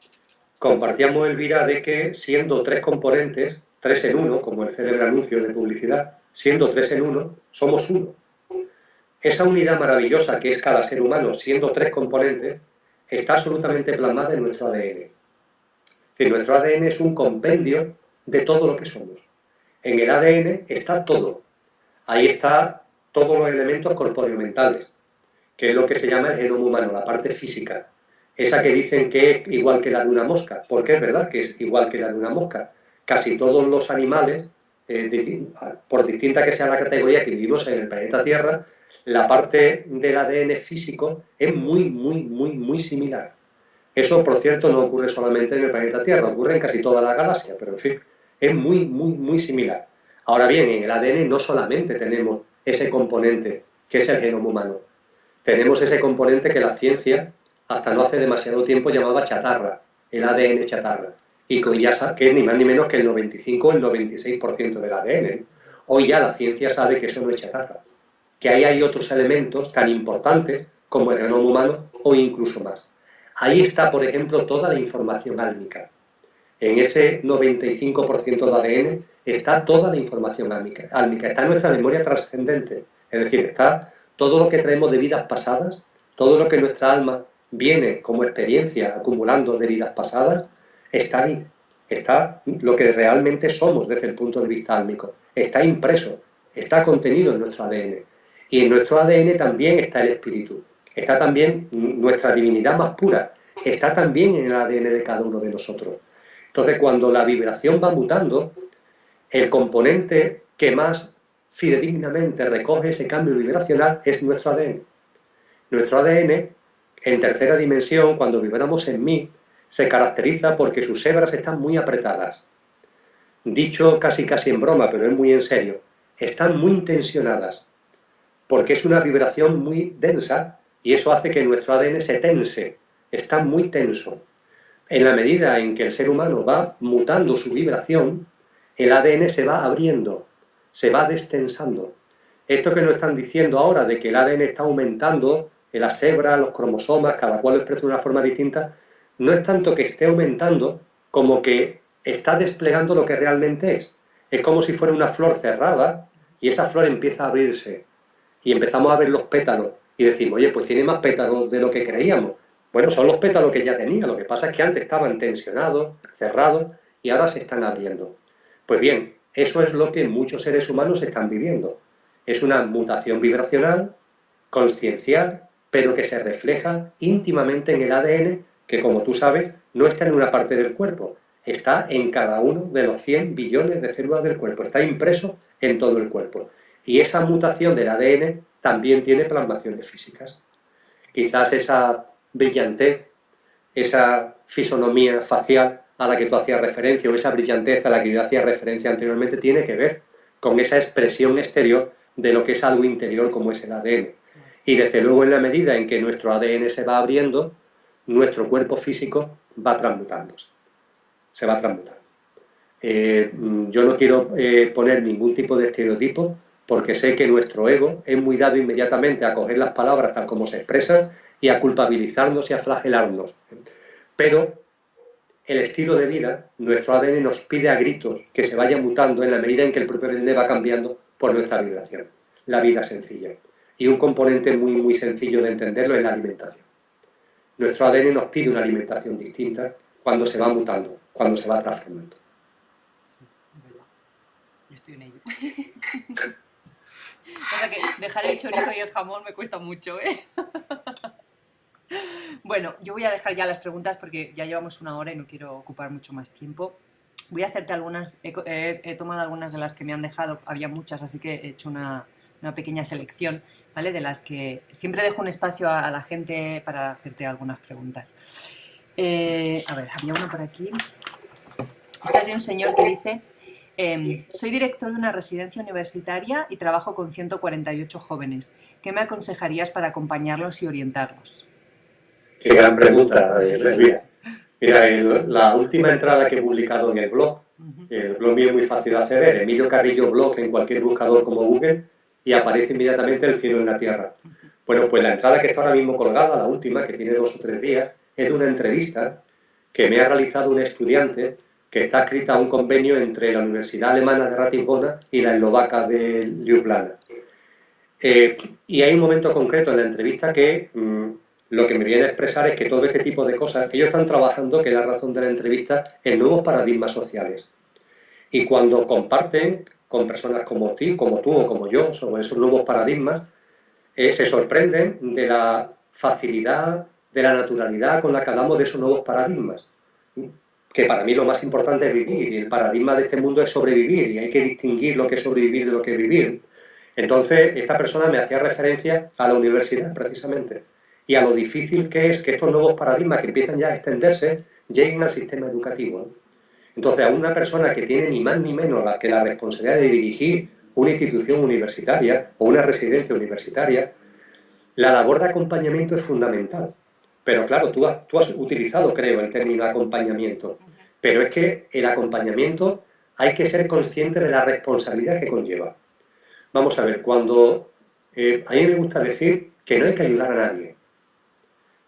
compartíamos, Elvira, de que siendo tres componentes, tres en uno, como el célebre anuncio de publicidad, siendo tres en uno, somos uno. Esa unidad maravillosa que es cada ser humano, siendo tres componentes, está absolutamente plasmada en nuestro ADN. Que nuestro ADN es un compendio de todo lo que somos. En el ADN está todo. Ahí está todos los elementos corpóreo-mentales, que es lo que se llama el genoma humano, la parte física. Esa que dicen que es igual que la de una mosca, porque es verdad que es igual que la de una mosca. Casi todos los animales, por distinta que sea la categoría que vivimos en el planeta Tierra, la parte del ADN físico es muy, muy, muy, muy similar. Eso, por cierto, no ocurre solamente en el planeta Tierra, ocurre en casi toda la galaxia, pero en fin, es muy, muy, muy similar. Ahora bien, en el ADN no solamente tenemos ese componente, que es el genoma humano, tenemos ese componente que la ciencia, hasta no hace demasiado tiempo, llamaba chatarra, el ADN chatarra, y que es ni más ni menos que el 95 o el 96% del ADN. Hoy ya la ciencia sabe que eso no es chatarra, que ahí hay otros elementos tan importantes como el genoma humano o incluso más. Ahí está, por ejemplo, toda la información álmica. En ese 95% de ADN está toda la información álmica. Está nuestra memoria trascendente. Es decir, está todo lo que traemos de vidas pasadas, todo lo que nuestra alma viene como experiencia acumulando de vidas pasadas, está ahí. Está lo que realmente somos desde el punto de vista álmico. Está impreso, está contenido en nuestro ADN. Y en nuestro ADN también está el espíritu. Está también nuestra divinidad más pura. Está también en el ADN de cada uno de nosotros. Entonces, cuando la vibración va mutando, el componente que más fidedignamente recoge ese cambio vibracional es nuestro ADN. Nuestro ADN, en tercera dimensión, cuando vibramos en mí, se caracteriza porque sus hebras están muy apretadas. Dicho casi casi en broma, pero es muy en serio, están muy tensionadas, porque es una vibración muy densa y eso hace que nuestro ADN se tense, está muy tenso. En la medida en que el ser humano va mutando su vibración, el ADN se va abriendo, se va destensando. Esto que nos están diciendo ahora de que el ADN está aumentando, las hebras, los cromosomas, cada cual lo expresa de una forma distinta, no es tanto que esté aumentando como que está desplegando lo que realmente es. Es como si fuera una flor cerrada y esa flor empieza a abrirse y empezamos a ver los pétalos y decimos, oye, pues tiene más pétalos de lo que creíamos. Bueno, son los pétalos que ya tenía, lo que pasa es que antes estaban tensionados, cerrados, y ahora se están abriendo. Pues bien, eso es lo que muchos seres humanos están viviendo. Es una mutación vibracional, consciencial, pero que se refleja íntimamente en el ADN, que como tú sabes, no está en una parte del cuerpo, está en cada uno de los 100 billones de células del cuerpo, está impreso en todo el cuerpo. Y esa mutación del ADN también tiene plasmaciones físicas. Quizás esa brillantez, esa fisonomía facial a la que tú hacías referencia, o esa brillantez a la que yo hacía referencia anteriormente, tiene que ver con esa expresión exterior de lo que es algo interior como es el ADN. Y desde luego, en la medida en que nuestro ADN se va abriendo, nuestro cuerpo físico va transmutándose, se va transmutando. Yo no quiero poner ningún tipo de estereotipo, porque sé que nuestro ego es muy dado inmediatamente a coger las palabras tal como se expresan y a culpabilizarnos y a flagelarnos. Pero el estilo de vida, nuestro ADN nos pide a gritos que se vaya mutando en la medida en que el propio ADN va cambiando por nuestra vibración. La vida sencilla. Y un componente muy, muy sencillo de entenderlo es la alimentación. Nuestro ADN nos pide una alimentación distinta cuando se va mutando, cuando se va transformando. Yo estoy en ello. O sea que dejar el chorizo y el jamón me cuesta mucho, ¿eh? Bueno, yo voy a dejar ya las preguntas porque ya llevamos 1 hora y no quiero ocupar mucho más tiempo. Voy a hacerte algunas, he tomado algunas de las que me han dejado, había muchas, así que he hecho una pequeña selección, ¿vale? De las que siempre dejo un espacio a la gente para hacerte algunas preguntas. A ver, había una por aquí. Esta es de un señor que dice... soy director de una residencia universitaria y trabajo con 148 jóvenes. ¿Qué me aconsejarías para acompañarlos y orientarlos? Qué gran pregunta. Mira, la última entrada que he publicado en el blog mío es muy fácil de acceder, Emilio Carrillo Blog en cualquier buscador como Google, y aparece inmediatamente el cielo en la tierra. Bueno, pues la entrada que está ahora mismo colgada, la última, que tiene 2 o 3 días, es de una entrevista que me ha realizado un estudiante que está escrita a un convenio entre la Universidad Alemana de Ratisbona y la eslovaca de Ljubljana. Y hay un momento concreto en la entrevista que lo que me viene a expresar es que todo este tipo de cosas, ellos están trabajando, que es la razón de la entrevista, en nuevos paradigmas sociales. Y cuando comparten con personas como tú o como yo sobre esos nuevos paradigmas, se sorprenden de la facilidad, de la naturalidad con la que hablamos de esos nuevos paradigmas. Que para mí lo más importante es vivir, y el paradigma de este mundo es sobrevivir, y hay que distinguir lo que es sobrevivir de lo que es vivir. Entonces, esta persona me hacía referencia a la universidad, precisamente, y a lo difícil que es que estos nuevos paradigmas que empiezan ya a extenderse lleguen al sistema educativo. Entonces, a una persona que tiene ni más ni menos que la responsabilidad de dirigir una institución universitaria o una residencia universitaria, la labor de acompañamiento es fundamental. Pero claro, tú has utilizado, creo, el término acompañamiento. Pero es que el acompañamiento hay que ser consciente de la responsabilidad que conlleva. Vamos a ver, a mí me gusta decir que no hay que ayudar a nadie.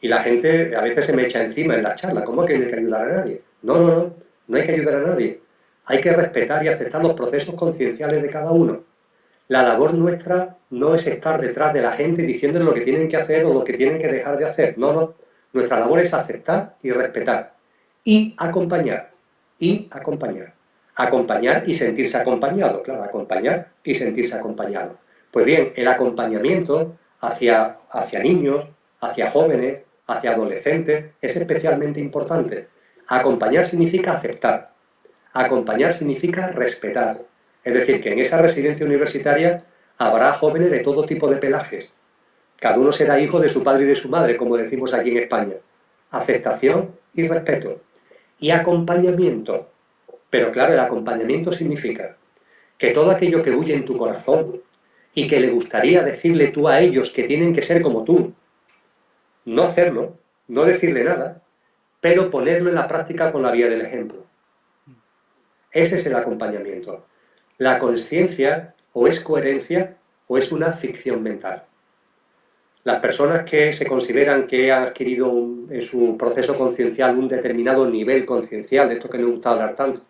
Y la gente a veces se me echa encima en la charla. ¿Cómo que no hay que ayudar a nadie? No hay que ayudar a nadie. Hay que respetar y aceptar los procesos concienciales de cada uno. La labor nuestra no es estar detrás de la gente diciéndoles lo que tienen que hacer o lo que tienen que dejar de hacer. No. Nuestra labor es aceptar y respetar. Y acompañar. Acompañar y sentirse acompañado. Claro, acompañar y sentirse acompañado. Pues bien, el acompañamiento hacia niños, hacia jóvenes, hacia adolescentes, es especialmente importante. Acompañar significa aceptar. Acompañar significa respetar. Es decir, que en esa residencia universitaria habrá jóvenes de todo tipo de pelajes. Cada uno será hijo de su padre y de su madre, como decimos aquí en España. Aceptación y respeto. Y acompañamiento. Pero claro, el acompañamiento significa que todo aquello que huye en tu corazón y que le gustaría decirle tú a ellos que tienen que ser como tú, no hacerlo, no decirle nada, pero ponerlo en la práctica con la vía del ejemplo. Ese es el acompañamiento. La consciencia o es coherencia o es una ficción mental. Las personas que se consideran que han adquirido en su proceso conciencial un determinado nivel conciencial, de esto que me gusta hablar tanto,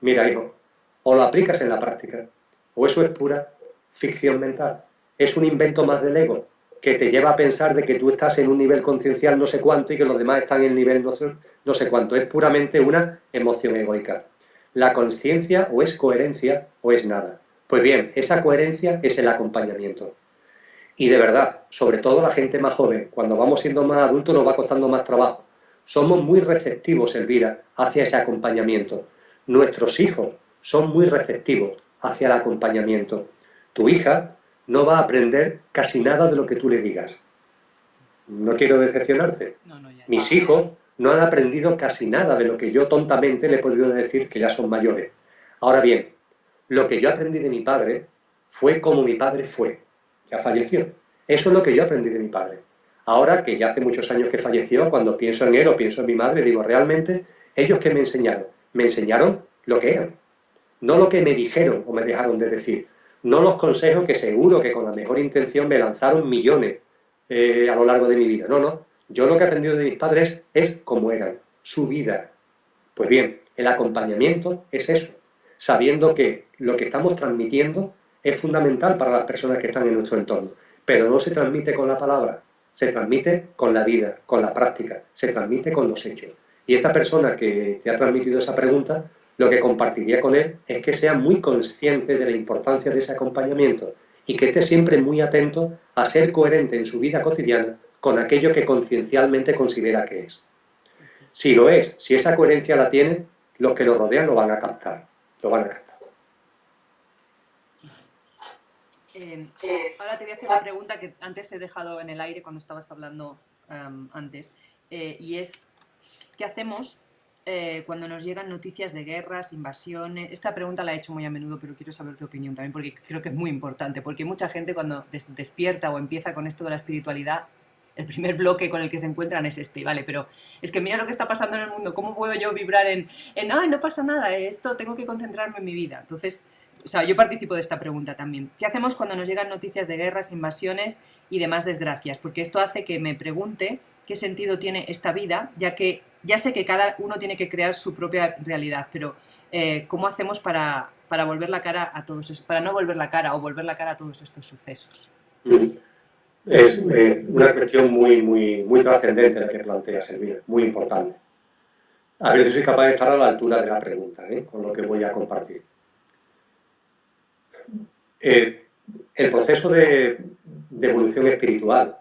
mira, hijo, o lo aplicas en la práctica, o eso es pura ficción mental. Es un invento más del ego, que te lleva a pensar de que tú estás en un nivel conciencial no sé cuánto y que los demás están en el nivel no sé cuánto. Es puramente una emoción egoica. La consciencia o es coherencia o es nada. Pues bien, esa coherencia es el acompañamiento. Y de verdad, sobre todo la gente más joven, cuando vamos siendo más adultos nos va costando más trabajo. somos muy receptivos, Elvira, hacia ese acompañamiento. Nuestros hijos son muy receptivos hacia el acompañamiento. Tu hija no va a aprender casi nada de lo que tú le digas. No quiero decepcionarte. Mis hijos no han aprendido casi nada de lo que yo tontamente le he podido decir, que ya son mayores. Ahora bien, lo que yo aprendí de mi padre fue como mi padre fue. Ya falleció. Eso es lo que yo aprendí de mi padre. Ahora que ya hace muchos años que falleció, cuando pienso en él o pienso en mi madre, digo, realmente, ¿ellos qué me enseñaron? Me enseñaron lo que eran. No lo que me dijeron o me dejaron de decir. No los consejos que seguro que con la mejor intención me lanzaron millones a lo largo de mi vida. No, no. Yo lo que he aprendido de mis padres es cómo eran, su vida. Pues bien, el acompañamiento es eso, sabiendo que lo que estamos transmitiendo es fundamental para las personas que están en nuestro entorno, pero no se transmite con la palabra, se transmite con la vida, con la práctica, se transmite con los hechos. Y esta persona que te ha transmitido esa pregunta, lo que compartiría con él es que sea muy consciente de la importancia de ese acompañamiento y que esté siempre muy atento a ser coherente en su vida cotidiana con aquello que conciencialmente considera que es. Si lo es, si esa coherencia la tiene, los que lo rodean lo van a captar, lo van a captar. Ahora te voy a hacer una pregunta que antes he dejado en el aire cuando estabas hablando antes, y es, ¿qué hacemos cuando nos llegan noticias de guerras, invasiones? Esta pregunta la he hecho muy a menudo, pero quiero saber tu opinión también, porque creo que es muy importante, porque mucha gente cuando despierta o empieza con esto de la espiritualidad, el primer bloque con el que se encuentran es este, vale, pero es que mira lo que está pasando en el mundo, ¿cómo puedo yo vibrar en ay, no pasa nada, esto tengo que concentrarme en mi vida? Entonces, o sea, yo participo de esta pregunta también. ¿Qué hacemos cuando nos llegan noticias de guerras, invasiones y demás desgracias? Porque esto hace que me pregunte qué sentido tiene esta vida, ya que ya sé que cada uno tiene que crear su propia realidad, pero ¿cómo hacemos para volver la cara a todos, para no volver la cara o volver la cara a todos estos sucesos? Es una cuestión muy trascendente la que planteas, Elvira, muy importante. A ver si soy capaz de estar a la altura de la pregunta, con lo que voy a compartir. El proceso de evolución espiritual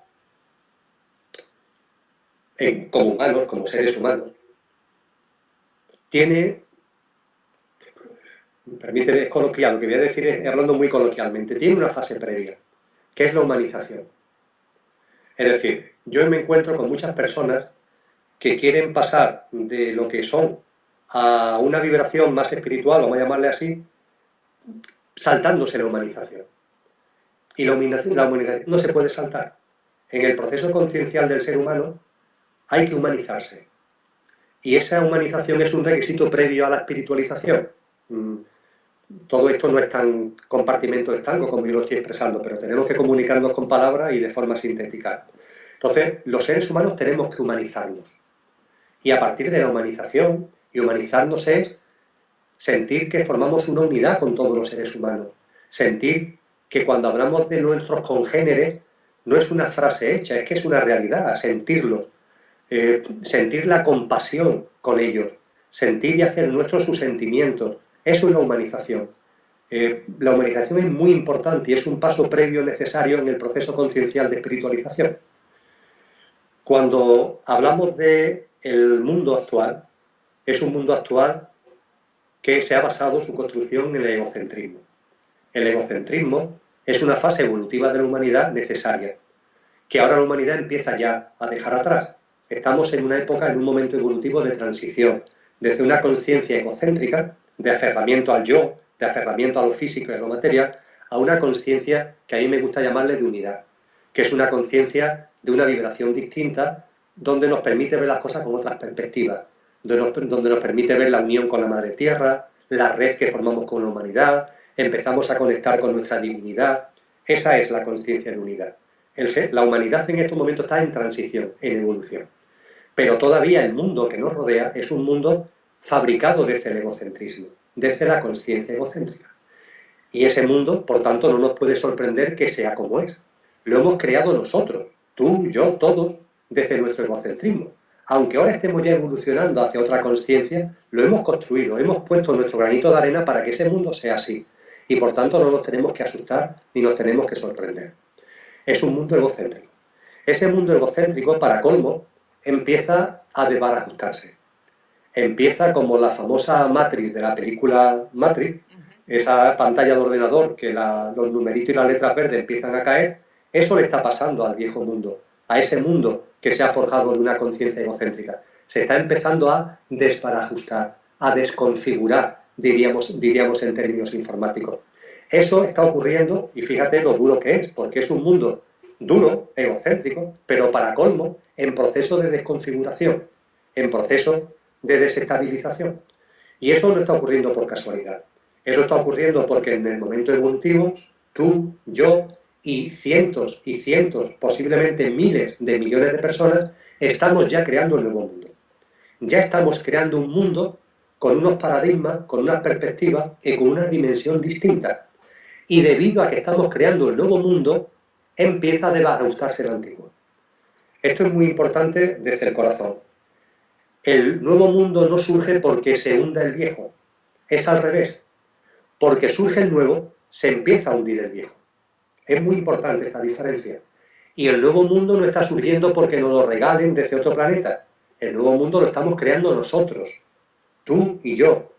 como humanos, como seres humanos, tiene, permíteme, es coloquial, lo que voy a decir es hablando muy coloquialmente, tiene una fase previa, que es la humanización. Es decir, yo me encuentro con muchas personas que quieren pasar de lo que son a una vibración más espiritual, vamos a llamarle así, saltándose la humanización. Y la humanización no se puede saltar. En el proceso conciencial del ser humano hay que humanizarse. Y esa humanización es un requisito previo a la espiritualización. Todo esto no es tan compartimento estanco como yo lo estoy expresando, pero tenemos que comunicarnos con palabras y de forma sintética. Entonces, los seres humanos tenemos que humanizarnos. Y a partir de la humanización, y humanizarnos es sentir que formamos una unidad con todos los seres humanos. Sentir que cuando hablamos de nuestros congéneres, no es una frase hecha, es que es una realidad, sentirlo. Sentir la compasión con ellos, sentir y hacer nuestros sus sentimientos. Eso es la humanización. La humanización es muy importante y es un paso previo necesario en el proceso conciencial de espiritualización. Cuando hablamos del mundo actual, es un mundo actual que se ha basado su construcción en el egocentrismo. El egocentrismo es una fase evolutiva de la humanidad necesaria, que ahora la humanidad empieza ya a dejar atrás. Estamos en una época, en un momento evolutivo de transición, desde una conciencia egocéntrica, de aferramiento al yo, de aferramiento a lo físico y a lo material, a una conciencia que a mí me gusta llamarle de unidad, que es una conciencia de una vibración distinta, donde nos permite ver las cosas con otras perspectivas, donde nos permite ver la unión con la Madre Tierra, la red que formamos con la humanidad, empezamos a conectar con nuestra divinidad. Esa es la conciencia de unidad. La humanidad en estos momentos está en transición, en evolución. Pero todavía el mundo que nos rodea es un mundo fabricado desde el egocentrismo, desde la conciencia egocéntrica. Y ese mundo, por tanto, no nos puede sorprender que sea como es. Lo hemos creado nosotros, tú, yo, todos, desde nuestro egocentrismo. Aunque ahora estemos ya evolucionando hacia otra conciencia, lo hemos construido, hemos puesto nuestro granito de arena para que ese mundo sea así. Y por tanto no nos tenemos que asustar ni nos tenemos que sorprender. Es un mundo egocéntrico. Ese mundo egocéntrico, para colmo, empieza a desbarajustarse. Empieza como la famosa Matrix de la película Matrix, esa pantalla de ordenador que los numeritos y las letras verdes empiezan a caer. Eso le está pasando al viejo mundo, a ese mundo que se ha forjado en una conciencia egocéntrica. Se está empezando a desbarajustar, a desconfigurar, diríamos en términos informáticos. Eso está ocurriendo, y fíjate lo duro que es, porque es un mundo duro, egocéntrico, pero para colmo, en proceso de desconfiguración, en proceso de desestabilización. Y eso no está ocurriendo por casualidad. Eso está ocurriendo porque en el momento evolutivo, tú, yo y cientos, posiblemente miles de millones de personas, estamos ya creando el nuevo mundo. Ya estamos creando un mundo con unos paradigmas, con unas perspectivas y con una dimensión distinta. Y debido a que estamos creando el nuevo mundo, empieza a desbarajustarse el antiguo. Esto es muy importante desde el corazón. El nuevo mundo no surge porque se hunda el viejo, es al revés. Porque surge el nuevo, se empieza a hundir el viejo. Es muy importante esta diferencia. Y el nuevo mundo no está surgiendo porque nos lo regalen desde otro planeta. El nuevo mundo lo estamos creando nosotros, tú y yo.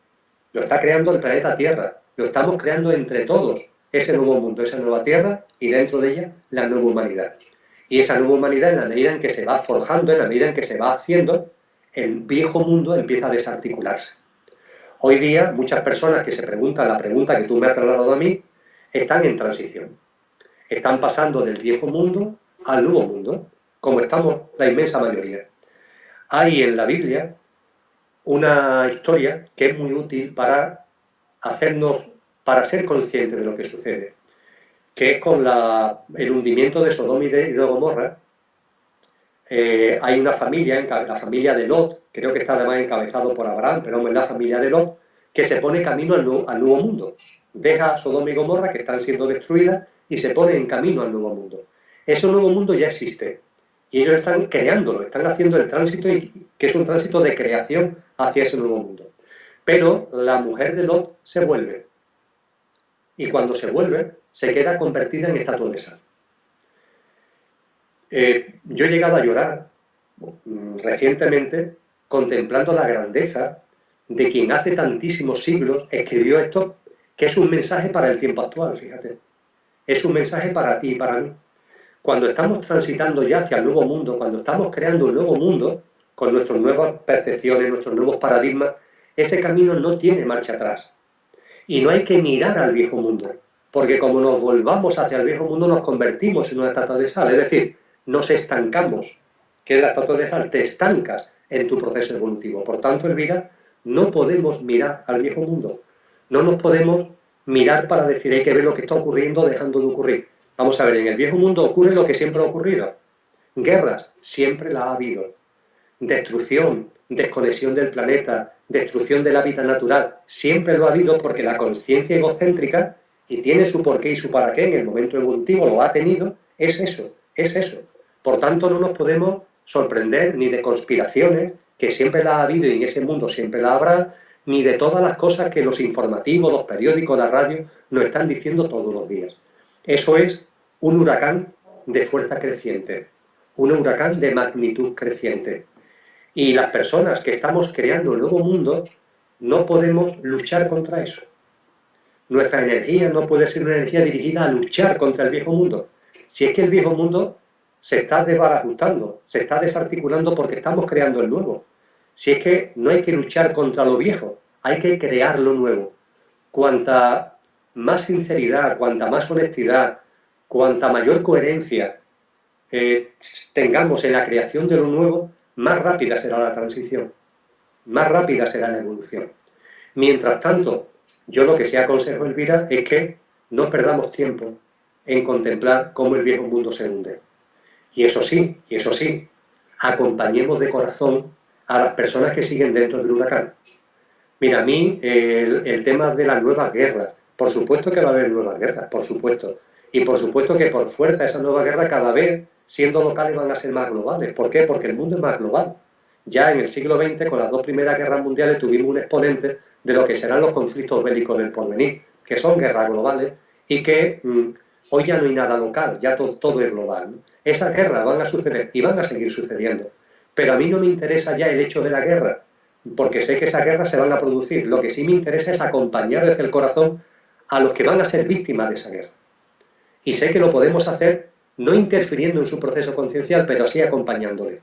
Lo está creando el planeta Tierra. Lo estamos creando entre todos, ese nuevo mundo, esa nueva Tierra, y dentro de ella, la nueva humanidad. Y esa nueva humanidad, en la medida en que se va forjando, en la medida en que se va haciendo, el viejo mundo empieza a desarticularse. Hoy día, muchas personas que se preguntan la pregunta que tú me has trasladado a mí, están en transición. Están pasando del viejo mundo al nuevo mundo, como estamos la inmensa mayoría. Hay en la Biblia una historia que es muy útil para ser conscientes de lo que sucede, que es con el hundimiento de Sodoma y de Gomorra. Hay una familia, la familia de Lot, creo que está además encabezado por Abraham, pero es la familia de Lot, que se pone camino al nuevo mundo. Deja Sodoma y Gomorra, que están siendo destruidas, y se pone en camino al nuevo mundo. Ese nuevo mundo ya existe, y ellos están creándolo, están haciendo el tránsito, que es un tránsito de creación hacia ese nuevo mundo. Pero la mujer de Lot se vuelve, y cuando se vuelve, se queda convertida en estatua de sal. Yo he llegado a llorar recientemente contemplando la grandeza de quien hace tantísimos siglos escribió esto, que es un mensaje para el tiempo actual, fíjate. Es un mensaje para ti y para mí. Cuando estamos transitando ya hacia el nuevo mundo, cuando estamos creando un nuevo mundo, con nuestras nuevas percepciones, nuestros nuevos paradigmas, ese camino no tiene marcha atrás. Y no hay que mirar al viejo mundo, porque como nos volvamos hacia el viejo mundo, nos convertimos en una estatua de sal, es decir, nos estancamos, que es la estatua de sal, te estancas en tu proceso evolutivo. Por tanto, Elvira, no podemos mirar al viejo mundo, no nos podemos mirar para decir hay que ver lo que está ocurriendo dejando de ocurrir. Vamos a ver, en el viejo mundo ocurre lo que siempre ha ocurrido. Guerras, siempre la ha habido. Destrucción, desconexión del planeta, destrucción del hábitat natural, siempre lo ha habido porque la conciencia egocéntrica, y tiene su porqué y su para qué, en el momento evolutivo lo ha tenido, es eso, es eso. Por tanto, no nos podemos sorprender ni de conspiraciones, que siempre la ha habido y en ese mundo siempre la habrá, ni de todas las cosas que los informativos, los periódicos, la radio nos están diciendo todos los días. Eso es un huracán de fuerza creciente, un huracán de magnitud creciente. Y las personas que estamos creando el nuevo mundo no podemos luchar contra eso. Nuestra energía no puede ser una energía dirigida a luchar contra el viejo mundo. Si es que el viejo mundo se está desbarajustando, se está desarticulando porque estamos creando el nuevo. Si es que no hay que luchar contra lo viejo, hay que crear lo nuevo. Cuanta más sinceridad, cuanta más honestidad, cuanta mayor coherencia tengamos en la creación de lo nuevo, más rápida será la transición, más rápida será la evolución. Mientras tanto, yo lo que sí aconsejo, Elvira, es que no perdamos tiempo en contemplar cómo el viejo mundo se hunde. Y eso sí, acompañemos de corazón a las personas que siguen dentro del huracán. Mira, a mí el tema de las nuevas guerras, por supuesto que va a haber nuevas guerras, por supuesto. Y por supuesto que por fuerza esas nuevas guerras cada vez, siendo locales, van a ser más globales. ¿Por qué? Porque el mundo es más global. Ya en el siglo XX, con las dos primeras guerras mundiales, tuvimos un exponente de lo que serán los conflictos bélicos del porvenir, que son guerras globales y que hoy ya no hay nada local, ya todo es global, ¿no? Esas guerras van a suceder y van a seguir sucediendo, Pero a mí no me interesa ya el hecho de la guerra, porque sé que esas guerras se van a producir. Lo que sí me interesa es acompañar desde el corazón a los que van a ser víctimas de esa guerra. Y sé que lo podemos hacer no interfiriendo en su proceso conciencial, pero sí acompañándole.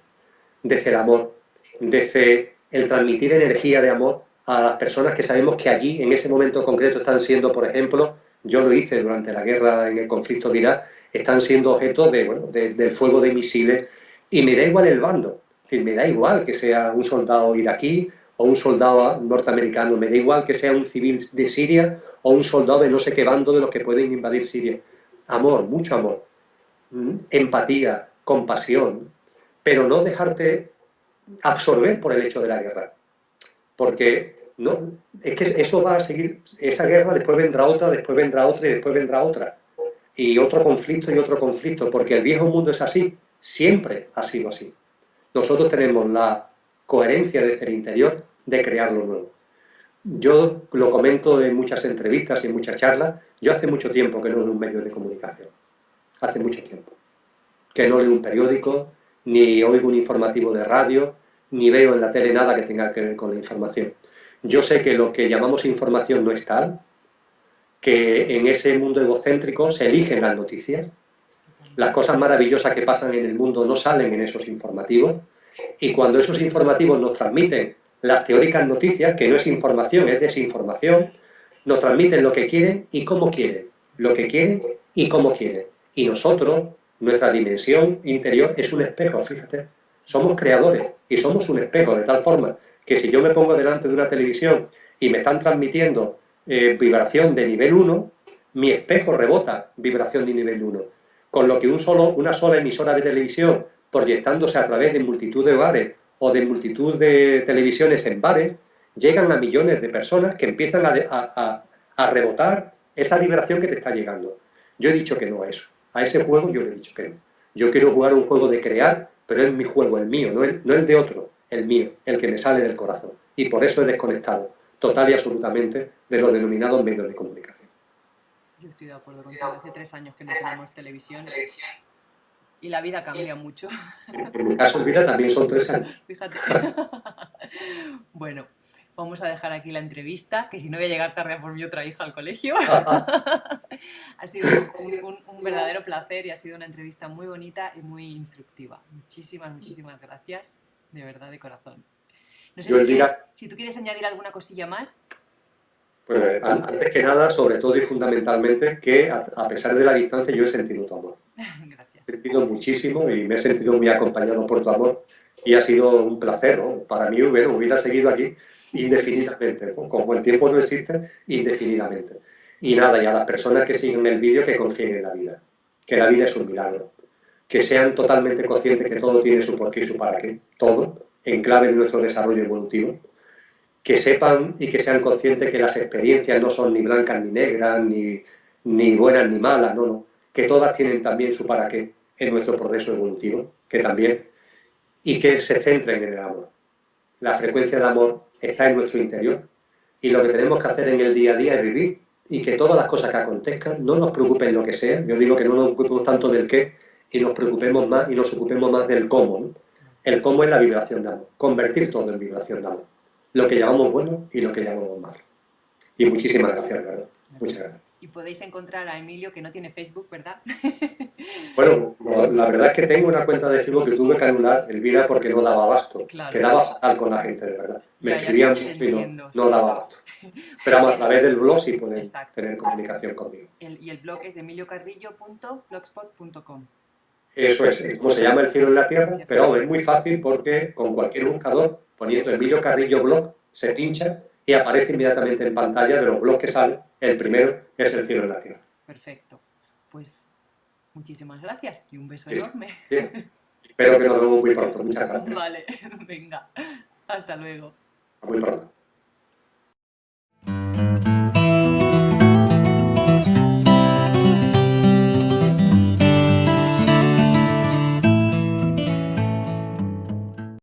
Desde el amor, desde el transmitir energía de amor a las personas que sabemos que allí, en ese momento concreto, están siendo, por ejemplo, yo lo hice durante la guerra en el conflicto de Irak, están siendo objeto del fuego de misiles, y me da igual el bando, me da igual que sea un soldado iraquí o un soldado norteamericano, me da igual que sea un civil de Siria o un soldado de no sé qué bando de los que pueden invadir Siria. Amor, mucho amor, empatía, compasión, pero no dejarte absorber por el hecho de la guerra. Porque no, es que eso va a seguir, esa guerra después vendrá otra, después vendrá otra y después vendrá otra. Y otro conflicto, porque el viejo mundo es así, siempre ha sido así. Nosotros tenemos la coherencia desde el interior de crear lo nuevo. Yo lo comento en muchas entrevistas y en muchas charlas, yo hace mucho tiempo que no leo un medio de comunicación, hace mucho tiempo, que no leo un periódico, ni oigo un informativo de radio, ni veo en la tele nada que tenga que ver con la información. Yo sé que lo que llamamos información no es tal, que en ese mundo egocéntrico se eligen las noticias, las cosas maravillosas que pasan en el mundo no salen en esos informativos, y cuando esos informativos nos transmiten las teóricas noticias, que no es información, es desinformación, nos transmiten lo que quieren y cómo quieren, lo que quieren y cómo quieren. Y nosotros, nuestra dimensión interior es un espejo, fíjate, somos creadores y somos un espejo, de tal forma que si yo me pongo delante de una televisión y me están transmitiendo vibración de nivel 1, mi espejo rebota vibración de nivel 1. Con lo que una sola emisora de televisión, proyectándose a través de multitud de hogares o de multitud de televisiones en bares, llegan a millones de personas que empiezan a rebotar esa vibración que te está llegando. Yo he dicho que no a eso. A ese juego yo le he dicho que no. Yo quiero jugar un juego de crear, pero es mi juego, el mío, no el de otro, el mío, el que me sale del corazón. Y por eso he desconectado total y absolutamente de los denominados medios de comunicación. Yo estoy de acuerdo contigo. Hace 3 años que no tenemos televisión y la vida cambia mucho. En mi caso, en vida también son 3 años. Fíjate. Bueno, vamos a dejar aquí la entrevista, que si no voy a llegar tarde por mi otra hija al colegio. Ha sido un verdadero placer y ha sido una entrevista muy bonita y muy instructiva. Muchísimas gracias, de verdad, de corazón. No sé si tú quieres añadir alguna cosilla más. Pues antes que nada, sobre todo y fundamentalmente, que a pesar de la distancia yo he sentido tu amor. Gracias. He sentido muchísimo y me he sentido muy acompañado por tu amor y ha sido un placer, ¿no? Para mí hubiera seguido aquí indefinidamente, ¿no? Como el tiempo no existe, indefinidamente. Y nada, y a las personas que siguen el vídeo que confíen en la vida, que la vida es un milagro, que sean totalmente conscientes que todo tiene su porqué y su para qué, todo, en clave de nuestro desarrollo evolutivo, que sepan y que sean conscientes que las experiencias no son ni blancas ni negras, ni buenas ni malas, no, que todas tienen también su para qué en nuestro proceso evolutivo, que también, y que se centren en el amor. La frecuencia de amor está en nuestro interior y lo que tenemos que hacer en el día a día es vivir y que todas las cosas que acontezcan no nos preocupen lo que sea. Yo digo que no nos ocupemos tanto del qué y nos preocupemos más y nos ocupemos más del cómo, ¿no? El cómo es la vibración de amor, convertir todo en vibración de amor, lo que llamamos bueno y lo que llamamos malo. Y muchísimas gracias, ¿verdad? Muchas gracias. Y podéis encontrar a Emilio, que no tiene Facebook, ¿verdad? Bueno, la verdad es que tengo una cuenta de Facebook que tuve que anular, Elvira, porque no daba abasto. Claro. Quedaba fatal con la gente, de verdad. Me escribían mucho y no sí. daba abasto. Pero a través del blog sí pueden tener comunicación conmigo. Y el blog es emiliocarrillo.blogspot.com. Eso es, como se llama El cielo en la tierra, pero es muy fácil porque con cualquier buscador, poniendo Emilio Carrillo blog, se pincha y aparece inmediatamente en pantalla de los blogs que salen. El primero es El cielo en la tierra. Perfecto. Pues muchísimas gracias y un beso enorme. Bien. Espero que nos vemos muy pronto. Muchas gracias. Vale, venga. Hasta luego. Muy pronto.